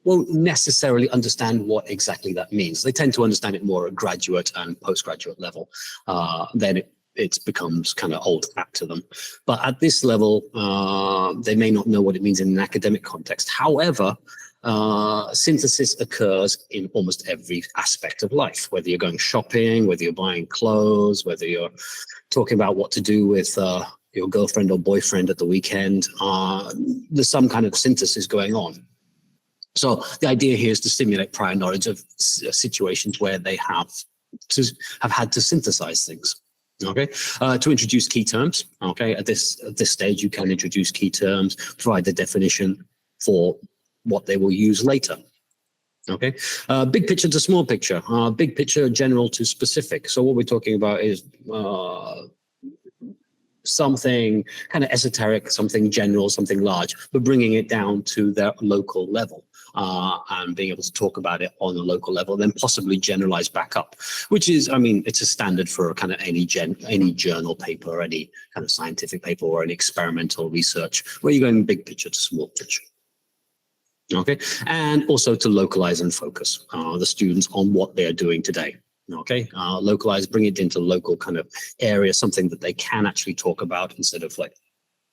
won't necessarily understand what exactly that means. They tend to understand it more at graduate and postgraduate level. Then it becomes kind of old hat to them. But at this level, they may not know what it means in an academic context. However, synthesis occurs in almost every aspect of life, whether you're going shopping, whether you're buying clothes, whether you're talking about what to do with your girlfriend or boyfriend at the weekend. There's some kind of synthesis going on. So the idea here is to stimulate prior knowledge of situations where they have had to synthesize things. Okay, to introduce key terms. Okay, at this stage, you can introduce key terms, provide the definition for what they will use later. Okay, big picture to small picture, big picture general to specific. So what we're talking about is something kind of esoteric, something general, something large, but bringing it down to their local level. And being able to talk about it on a local level, then possibly generalize back up, which is, I mean, it's a standard for kind of any journal paper or any kind of scientific paper or any experimental research, where you're going big picture to small picture. Okay, and also to localize and focus the students on what they are doing today. Okay, localize, bring it into local kind of area, something that they can actually talk about instead of like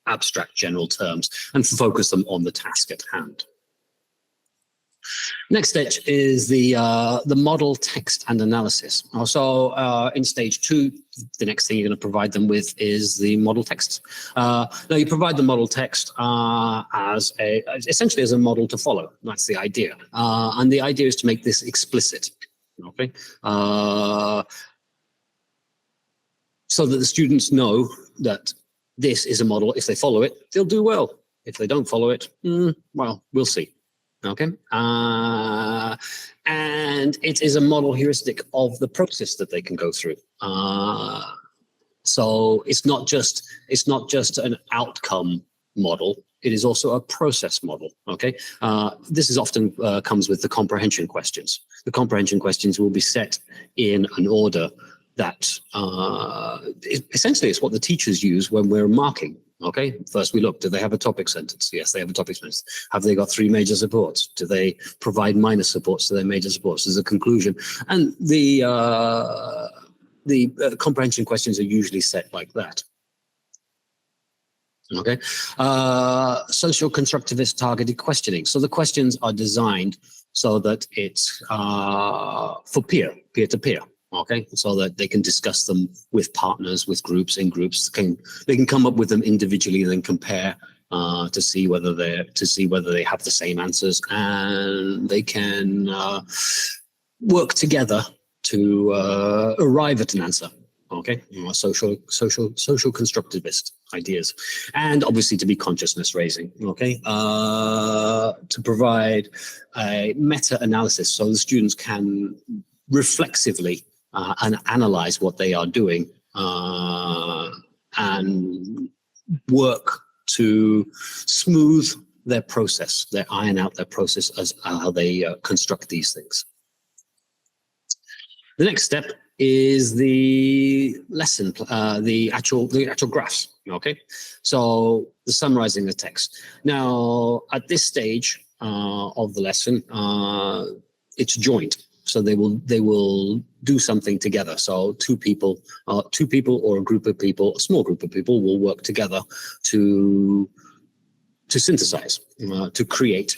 abstract general terms, and focus them on the task at hand. Next stage is the model text and analysis. So in stage 2, the next thing you're going to provide them with is the model text. Now you provide the model text essentially as a model to follow. That's the idea. And the idea is to make this explicit. Okay. So that the students know that this is a model. If they follow it, they'll do well. If they don't follow it, well, we'll see. Okay, and it is a model heuristic of the process that they can go through. So it's not just an outcome model. It is also a process model. Okay, this is often comes with the comprehension questions. The comprehension questions will be set in an order that essentially it's what the teachers use when we're marking. Okay, first we look, do they have a topic sentence? Yes, they have a topic sentence. Have they got 3 major supports? Do they provide minor supports to their major supports? There's a conclusion. And the comprehension questions are usually set like that. Okay, social constructivist targeted questioning. So the questions are designed so that it's for peer-to-peer. Okay, so that they can discuss them with partners, with groups, in groups. They can come up with them individually and then compare to see whether they have the same answers, and they can work together to arrive at an answer. Okay, social constructivist ideas, and obviously to be consciousness raising. Okay, to provide a meta-analysis so the students can reflexively and analyze what they are doing and work to smooth their process, iron out their process as how they construct these things. The next step is the lesson, the actual graphs. Okay, so the summarizing the text. Now, at this stage of the lesson, it's joint. So they will do something together. So two people or a group of people, a small group of people, will work together to synthesize, to create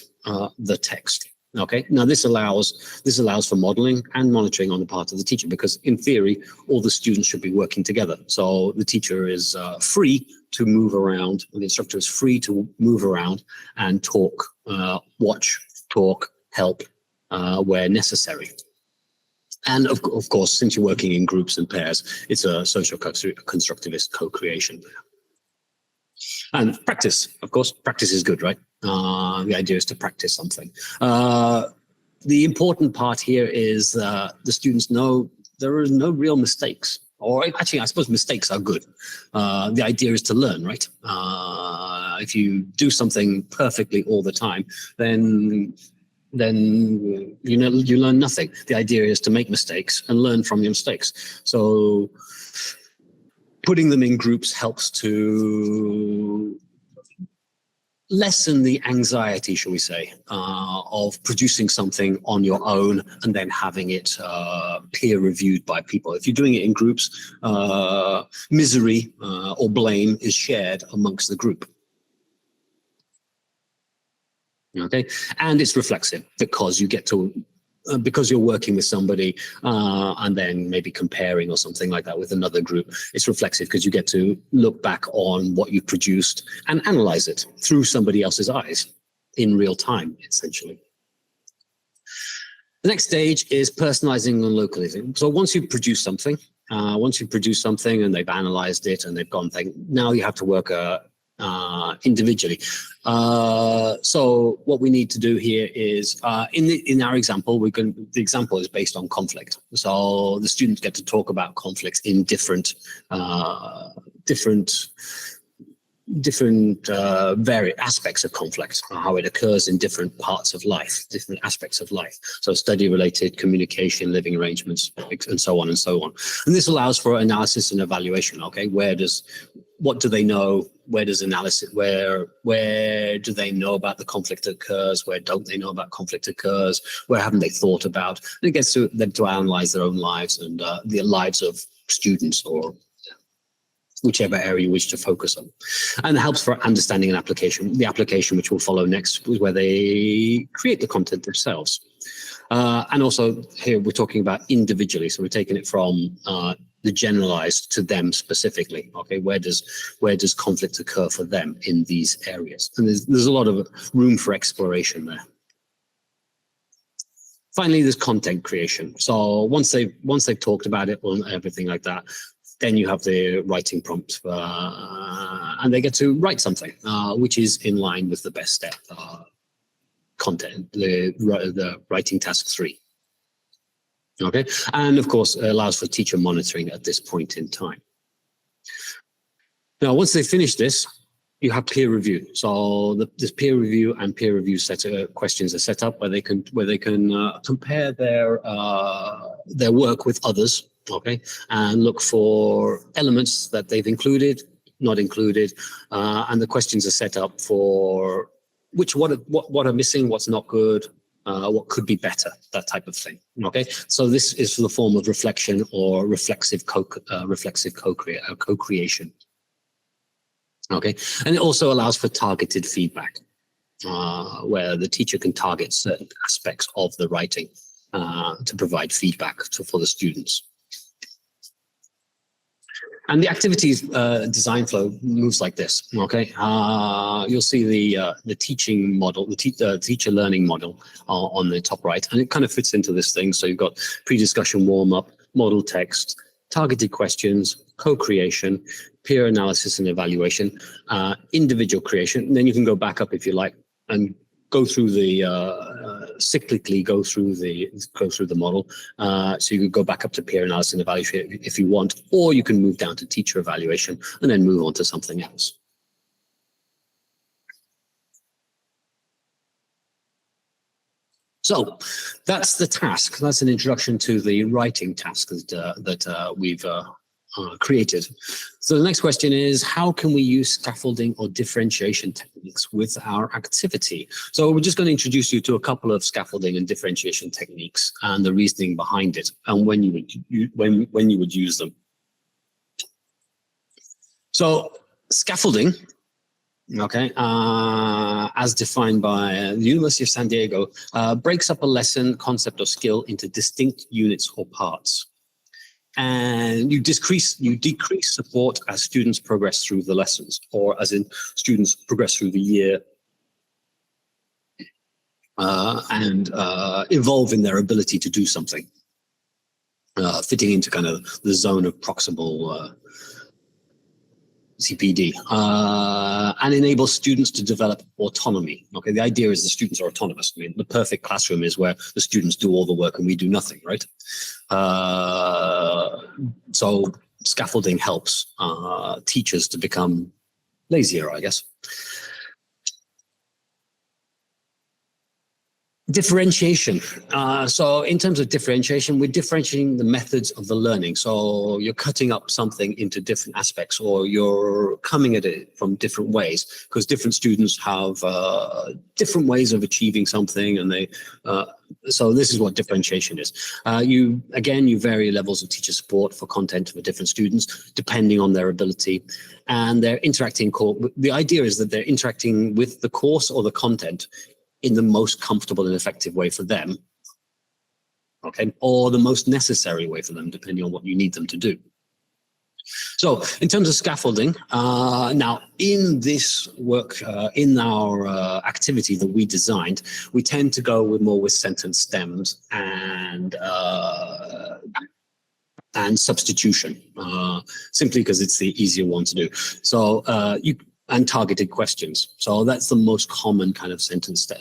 the text. Okay. Now this allows for modeling and monitoring on the part of the teacher, because in theory all the students should be working together. So the teacher is free to move around, and the instructor is free to move around and talk, watch, talk, help where necessary. And of course, since you're working in groups and pairs, it's a social constructivist co-creation. And practice, of course, practice is good, right? The idea is to practice something. The important part here is the students know there are no real mistakes. Or actually, I suppose mistakes are good. The idea is to learn, right? If you do something perfectly all the time, then you learn nothing. The idea is to make mistakes and learn from your mistakes. So putting them in groups helps to lessen the anxiety, shall we say, of producing something on your own and then having it peer reviewed by people. If you're doing it in groups, misery or blame is shared amongst the group. Okay, and it's reflexive because you get to, because you're working with somebody and then maybe comparing or something like that with another group. It's reflexive because you get to look back on what you produced and analyze it through somebody else's eyes in real time, essentially. The next stage is personalizing and localizing. So once you produce something, and they've analyzed it and they've gone, now you have to work individually. So what we need to do here is, in our example, the example is based on conflict. So the students get to talk about conflicts in different varied aspects of conflict, how it occurs in different parts of life, different aspects of life. So study-related, communication, living arrangements, and so on and so on. And this allows for analysis and evaluation. Okay, what do they know? Where does analysis? Where do they know about the conflict that occurs? Where don't they know about conflict occurs? Where haven't they thought about? And it gets to them to analyze their own lives and the lives of students or whichever area you wish to focus on, and it helps for understanding and application. The application, which will follow next, is where they create the content themselves. And also here we're talking about individually, so we're taking it from the generalized to them specifically. Okay, where does conflict occur for them in these areas? And there's a lot of room for exploration there. Finally, there's content creation. So once they've talked about it and everything like that, then you have the writing prompt, and they get to write something which is in line with the Bestep content, the writing task 3. Okay, and of course it allows for teacher monitoring at this point in time. Now, once they finish this, you have peer review. So this peer review and peer review questions are set up where they can compare their work with others. Okay, and look for elements that they've included, not included, and the questions are set up for what are missing, what's not good, what could be better, that type of thing. Okay, so this is for the form of reflection or reflexive co-creation. Okay, and it also allows for targeted feedback, where the teacher can target certain aspects of the writing to provide feedback for the students. And the activities design flow moves like this. Okay, you'll see the teaching model, the teacher learning model on the top right, and it kind of fits into this thing. So you've got pre-discussion warm-up, model text, targeted questions, co-creation, peer analysis and evaluation, individual creation. And then you can go back up if you like and go through the cyclically go through the model. So you could go back up to peer analysis and evaluation if you want, or you can move down to teacher evaluation and then move on to something else. So that's the task. That's an introduction to the writing task that we've created. So the next question is, how can we use scaffolding or differentiation techniques with our activity? So we're just going to introduce you to a couple of scaffolding and differentiation techniques and the reasoning behind it and when you would use them. So scaffolding, okay, as defined by the University of San Diego, breaks up a lesson, concept, or skill into distinct units or parts. And you decrease support as students progress through the lessons, or as in students progress through the year and evolve in their ability to do something, fitting into kind of the zone of proximal CPD, and enable students to develop autonomy. Okay, the idea is the students are autonomous. I mean, the perfect classroom is where the students do all the work and we do nothing, right? So scaffolding helps teachers to become lazier, I guess. Differentiation. So in terms of differentiation, we're differentiating the methods of the learning. So you're cutting up something into different aspects, or you're coming at it from different ways, because different students have different ways of achieving something, and so this is what differentiation is. You vary levels of teacher support for content for different students depending on their ability, and they're interacting. The idea is that they're interacting with the course or the content in the most comfortable and effective way for them, okay, or the most necessary way for them, depending on what you need them to do. So in terms of scaffolding, now in this work, in our activity that we designed, we tend to go more with sentence stems and substitution, simply because it's the easier one to do. So and targeted questions. So that's the most common kind of sentence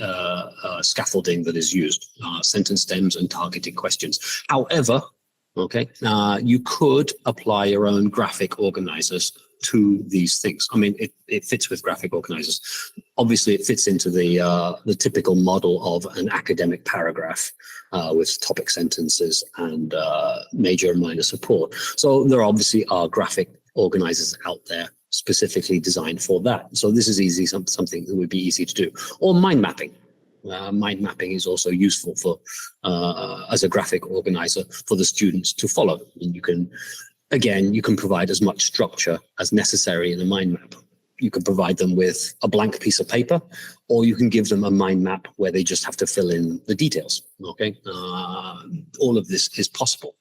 scaffolding that is used, sentence stems and targeted questions. However, okay, you could apply your own graphic organizers to these things. I mean, it fits with graphic organizers. Obviously, it fits into the typical model of an academic paragraph with topic sentences and major and minor support. So there obviously are graphic organizers out there specifically designed for that. So this is easy, something that would be easy to do. Or mind mapping. Mind mapping is also useful for as a graphic organizer for the students to follow. And you can provide as much structure as necessary in a mind map. You can provide them with a blank piece of paper, or you can give them a mind map where they just have to fill in the details. Okay, all of this is possible.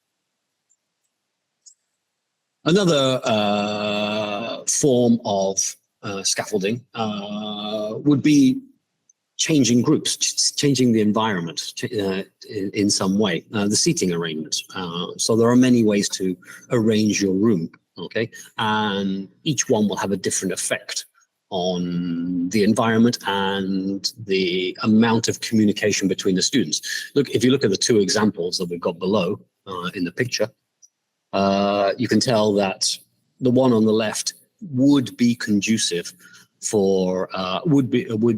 Another form of scaffolding would be changing groups, changing the environment in some way, the seating arrangements. So there are many ways to arrange your room, okay? And each one will have a different effect on the environment and the amount of communication between the students. Look, if you look at the two examples that we've got below in the picture, you can tell that the one on the left would be conducive for, would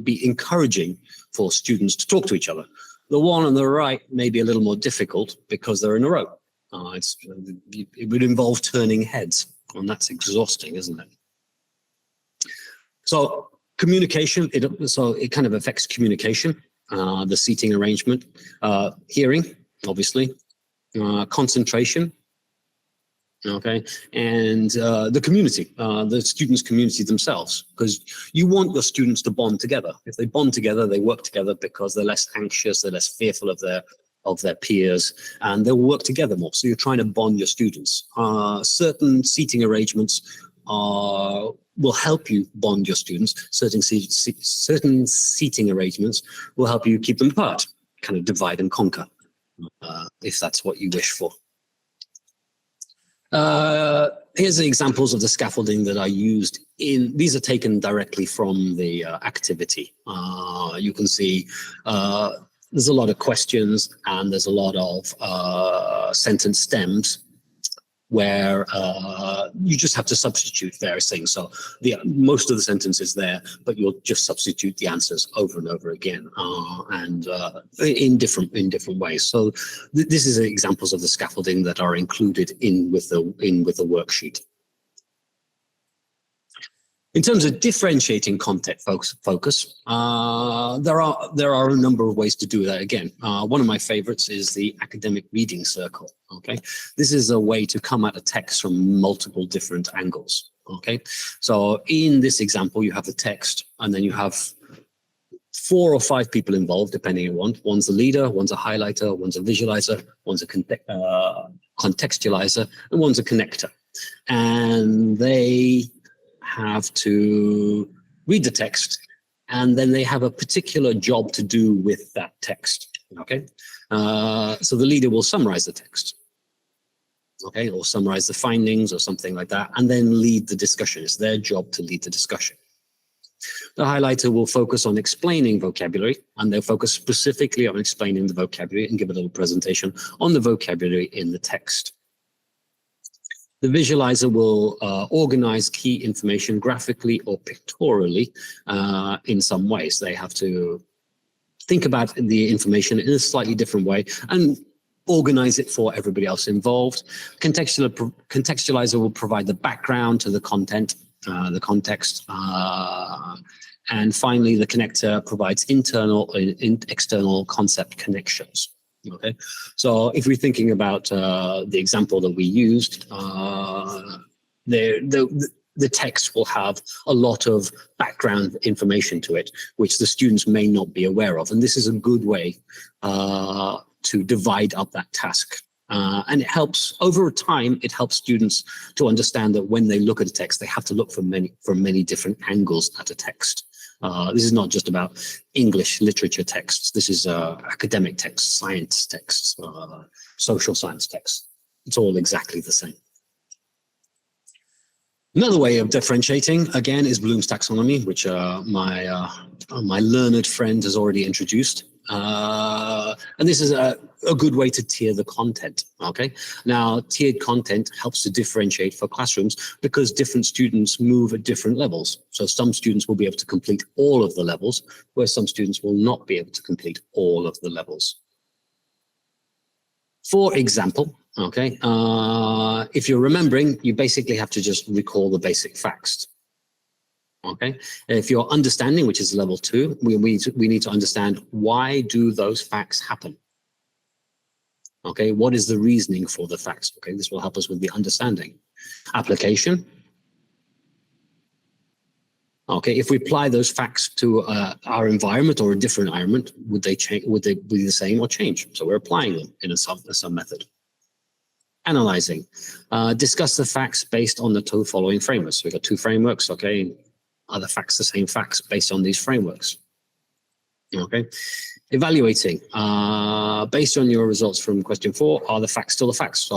be encouraging for students to talk to each other. The one on the right may be a little more difficult because they're in a row. It would involve turning heads, and that's exhausting, isn't it? So communication, it kind of affects communication, the seating arrangement, hearing, obviously, concentration, okay, and the community, the students' community themselves, because you want your students to bond together. If they bond together, they work together because they're less anxious, they're less fearful of their peers, and they'll work together more. So you're trying to bond your students. Certain seating arrangements will help you bond your students. Certain seating arrangements will help you keep them apart, kind of divide and conquer, if that's what you wish for. Here's the examples of the scaffolding that I used these are taken directly from the activity. You can see there's a lot of questions and there's a lot of sentence stems where you just have to substitute various things. So most of the sentence is there, but you'll just substitute the answers over and over again, and in different ways. So this is examples of the scaffolding that are included in with the worksheet. In terms of differentiating content focus, there are a number of ways to do that. Again, one of my favorites is the academic reading circle. Okay, this is a way to come at a text from multiple different angles. Okay, so in this example, you have the text, and then you have 4 or 5 people involved, depending on one. One's a leader, one's a highlighter, one's a visualizer, one's a contextualizer, and one's a connector, and they have to read the text, and then they have a particular job to do with that text. Okay, so the leader will summarize the text, okay, or summarize the findings or something like that, and then lead the discussion. It's their job to lead the discussion. The highlighter will focus on explaining vocabulary, and they'll focus specifically on explaining the vocabulary and give a little presentation on the vocabulary in the text. The visualizer will organize key information graphically or pictorially in some ways. They have to think about the information in a slightly different way and organize it for everybody else involved. Contextualizer will provide the background to the content, the context. And finally, the connector provides internal and external concept connections. Okay, so if we're thinking about the example that we used, the text will have a lot of background information to it, which the students may not be aware of. And this is a good way to divide up that task. And it helps, over time, it helps students to understand that when they look at a text, they have to look from many different angles at a text. This is not just about English literature texts. This is academic texts, science texts, social science texts. It's all exactly the same. Another way of differentiating, again, is Bloom's taxonomy, which my learned friend has already introduced. And this is a good way to tier the content. Okay, now tiered content helps to differentiate for classrooms because different students move at different levels. So some students will be able to complete all of the levels, where some students will not be able to complete all of the levels. For example, okay, if you're remembering, you basically have to just recall the basic facts. Okay, if you're understanding, which is level 2, we need to understand, why do those facts happen? Okay, what is the reasoning for the facts? Okay, this will help us with the understanding. Application. Okay, if we apply those facts to our environment or a different environment, would they change? Would they be the same or change? So we're applying them in some method. Analyzing. Discuss the facts based on the 2 following frameworks. So we've got 2 frameworks. Okay. Are the facts the same facts based on these frameworks? Okay. Evaluating. Based on your results from question 4, are the facts still the facts?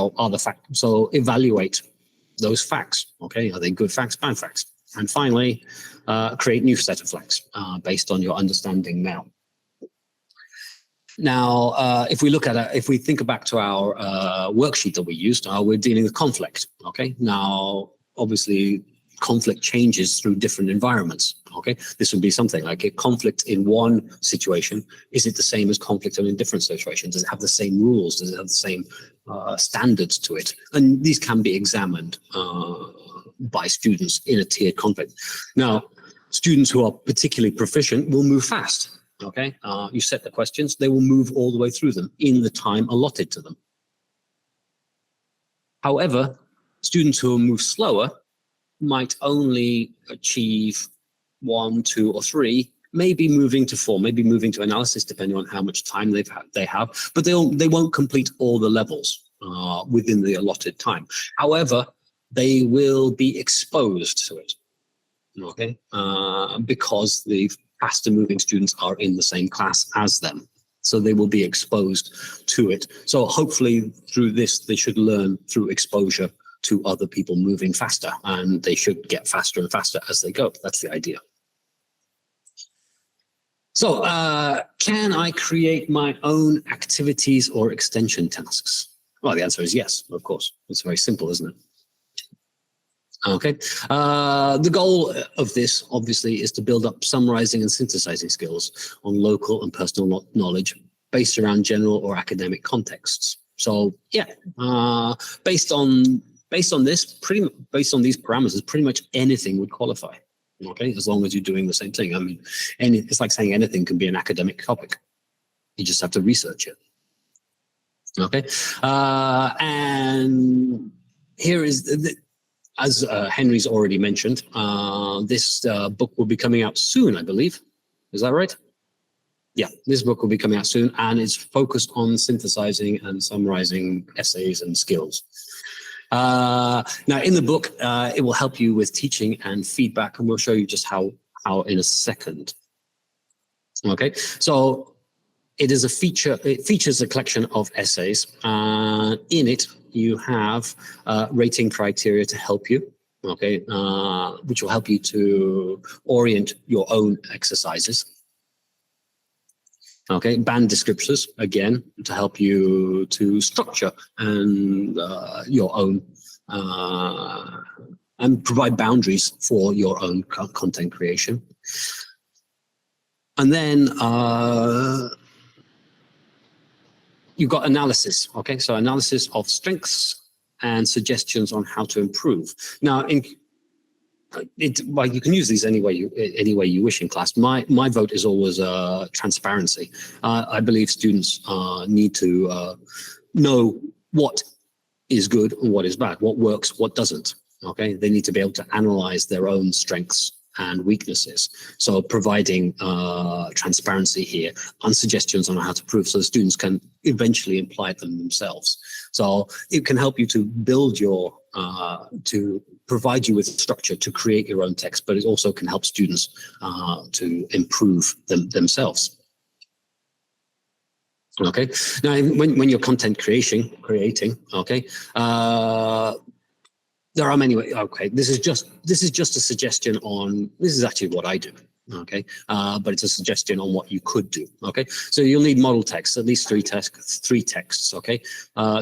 So evaluate those facts. Okay. Are they good facts, bad facts? And finally, create new set of facts based on your understanding now. Now, if we think back to our worksheet that we used, we're dealing with conflict. Okay. Now, obviously, conflict changes through different environments. Okay, this would be something like a conflict in one situation. Is it the same as conflict in a different situation? Does it have the same rules? Does it have the same standards to it? And these can be examined by students in a tiered conflict. Now, students who are particularly proficient will move fast. Okay, you set the questions, they will move all the way through them in the time allotted to them. However, students who move slower might only achieve 1, 2, or 3, maybe moving to 4, maybe moving to analysis, depending on how much time they have, but they won't complete all the levels within the allotted time. However, they will be exposed to it, okay, because the faster moving students are in the same class as them. So they will be exposed to it. So hopefully through this, they should learn through exposure to other people moving faster, and they should get faster and faster as they go. That's the idea. So can I create my own activities or extension tasks? Well, the answer is yes, of course. It's very simple, isn't it? Okay. The goal of this, obviously, is to build up summarizing and synthesizing skills on local and personal knowledge based around general or academic contexts. So, yeah, based on these parameters, pretty much anything would qualify. Okay, as long as you're doing the same thing. I mean, it's like saying anything can be an academic topic. You just have to research it. Okay, and here is as Henry's already mentioned, this book will be coming out soon, I believe. Is that right? Yeah, this book will be coming out soon, and it's focused on synthesizing and summarizing essays and skills. Now, in the book, it will help you with teaching and feedback, and we'll show you just how in a second. Okay, so it features a collection of essays. In it, you have rating criteria to help you, okay, which will help you to orient your own exercises. Okay, band descriptors, again, to help you to structure and your own and provide boundaries for your own content creation. And then you've got analysis, okay? So analysis of strengths and suggestions on how to improve. Now, you can use these any way you wish in class. My vote is always transparency. I believe students need to know what is good and what is bad, what works, what doesn't. Okay, they need to be able to analyze their own strengths and weaknesses. So providing transparency here and suggestions on how to improve, so the students can eventually apply them themselves. So it can help you to build your to provide you with structure to create your own text, but it also can help students to improve themselves. Okay, now when you're content creating, okay, there are many ways. Okay, this is just a suggestion on, this is actually what I do. Okay, but it's a suggestion on what you could do. Okay, so you'll need model text, at least three texts. Okay,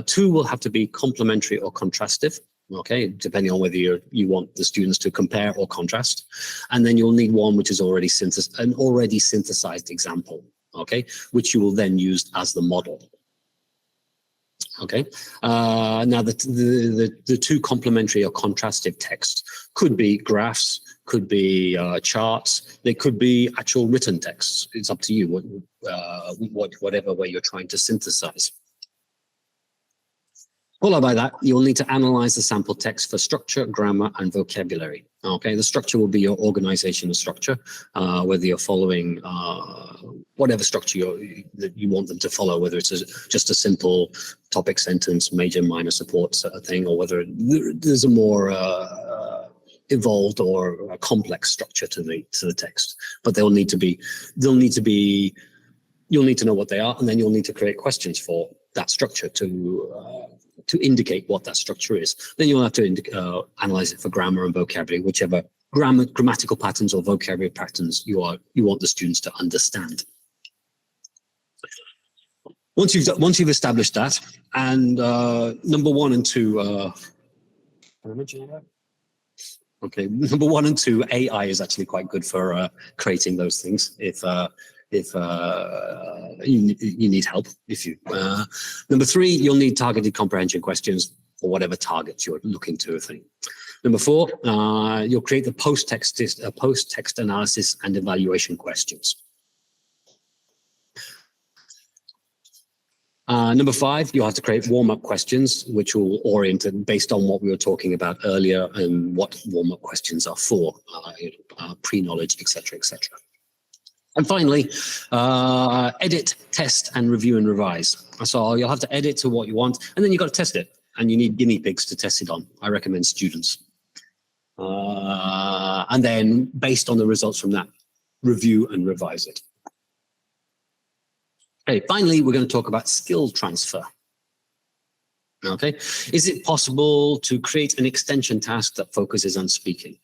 2 will have to be complementary or contrastive. Okay, depending on whether you want the students to compare or contrast, and then you'll need 1 which is an already synthesized example. Okay, which you will then use as the model. Okay, now the 2 complementary or contrastive texts could be graphs, could be charts, they could be actual written texts. It's up to you whatever way you're trying to synthesize. Followed by that, you'll need to analyze the sample text for structure, grammar, and vocabulary. Okay, the structure will be your organizational structure, whether you're following whatever structure that you want them to follow, whether it's just a simple topic sentence, major, minor support sort of thing, or whether there's a more evolved or a complex structure to the text. But you'll need to know what they are, and then you'll need to create questions for that structure to indicate what that structure is. Then you'll have to analyze it for grammar and vocabulary, whichever grammatical patterns or vocabulary patterns you want the students to understand. Once you've established that, and number 1 and 2, okay, number 1 and 2, AI is actually quite good for creating those things. If you need help, number 3, you'll need targeted comprehension questions for whatever targets you're looking to. Number 4, you'll create the post-text analysis and evaluation questions. Number 5, you'll have to create warm-up questions, which will orient it based on what we were talking about earlier and what warm-up questions are for, pre-knowledge, etc., etc. And finally, edit, test, and review and revise. So you'll have to edit to what you want, and then you've got to test it. And you need guinea pigs to test it on. I recommend students. And then, based on the results from that, review and revise it. Okay, finally, we're going to talk about skill transfer. Okay, is it possible to create an extension task that focuses on speaking?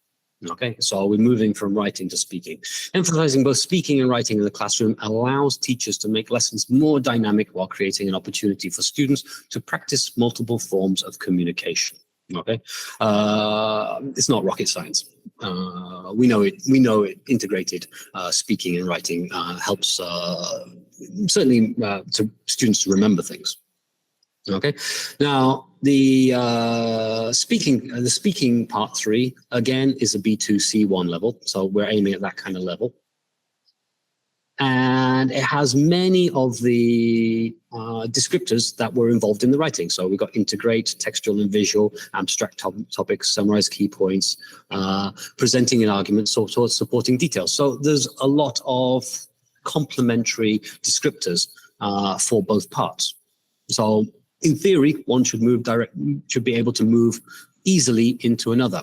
Okay, so we're moving from writing to speaking. Emphasizing both speaking and writing in the classroom allows teachers to make lessons more dynamic while creating an opportunity for students to practice multiple forms of communication. Okay, it's not rocket science. We know it integrated speaking and writing helps certainly to students to remember things. Okay, now the speaking part 3 again is a B2 C1 level, so we're aiming at that kind of level, and it has many of the descriptors that were involved in the writing. So we've got integrate, textual and visual, abstract topics, summarize key points, presenting an argument, sort of supporting details. So there's a lot of complementary descriptors for both parts. So in theory, one should be able to move easily into another.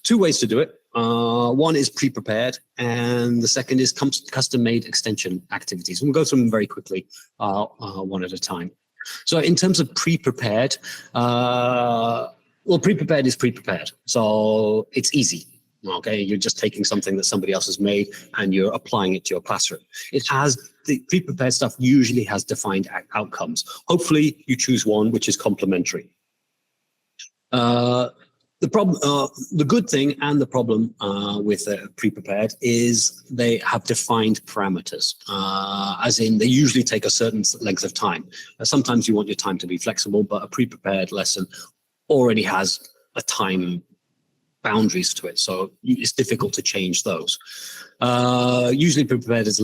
2 ways to do it. One is pre-prepared, and the second is custom-made extension activities. And we'll go through them very quickly, one at a time. So in terms of pre-prepared, well, pre-prepared is pre-prepared. So it's easy. Okay, you're just taking something that somebody else has made and you're applying it to your classroom. It has the pre-prepared stuff usually has defined outcomes. Hopefully you choose one which is complementary. The good thing and the problem with pre-prepared is they have defined parameters, as in they usually take a certain length of time. Sometimes you want your time to be flexible, but a pre-prepared lesson already has a time boundaries to it, so it's difficult to change those. Usually pre-prepared is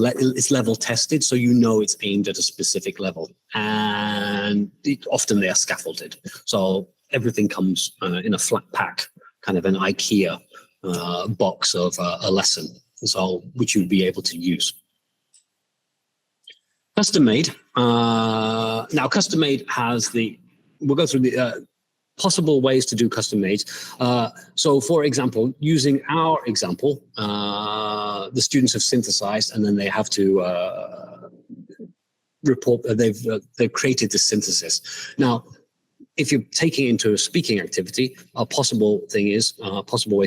level tested, so you know it's aimed at a specific level, and often they are scaffolded. So everything comes in a flat pack, kind of an IKEA box of a lesson, so which you'd be able to use. Custom made. Now, custom made has we'll go through the possible ways to do custom made. So for example, using our example, the students have synthesized and then they have to report that they've created this synthesis. Now, if you're taking it into a speaking activity, a possible ways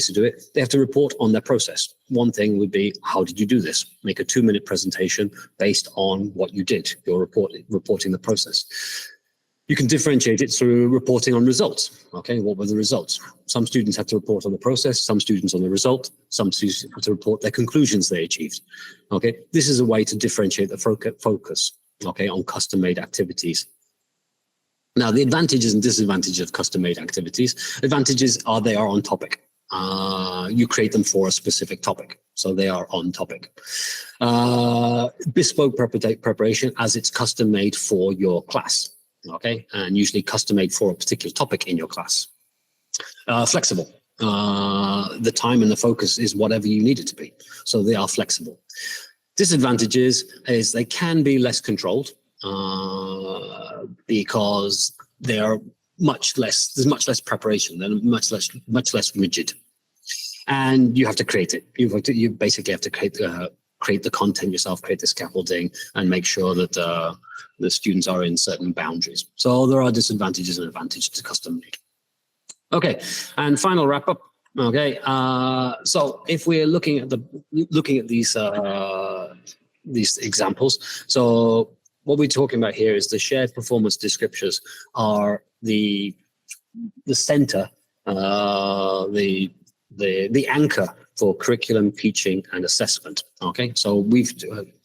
to do it, they have to report on their process. One thing would be, how did you do this? Make a 2-minute presentation based on what you did. You're reporting the process. You can differentiate it through reporting on results. Okay, what were the results? Some students had to report on the process, some students on the result, some students had to report their conclusions they achieved. Okay, this is a way to differentiate the focus, okay, on custom-made activities. Now, the advantages and disadvantages of custom-made activities. Advantages are they are on topic. You create them for a specific topic, so they are on topic. Bespoke preparation, as it's custom-made for your class. Okay, and usually custom made for a particular topic in your class. Flexible. The time and the focus is whatever you need it to be. So they are flexible. Disadvantages is they can be less controlled because they are there's much less preparation. They're much less rigid. And you have to create it. You basically have to create the content yourself, create the scaffolding, and make sure that the students are in certain boundaries. So there are disadvantages and advantages to custom made. Okay, and final wrap up. Okay, so if we're looking at these examples, so what we're talking about here is the shared performance descriptors are the center, the anchor for curriculum, teaching, and assessment. Okay, so we've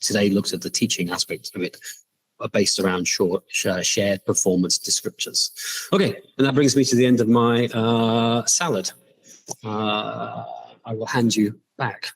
today looked at the teaching aspect of it, based around shared performance descriptors. Okay, and that brings me to the end of my salad. I will hand you back.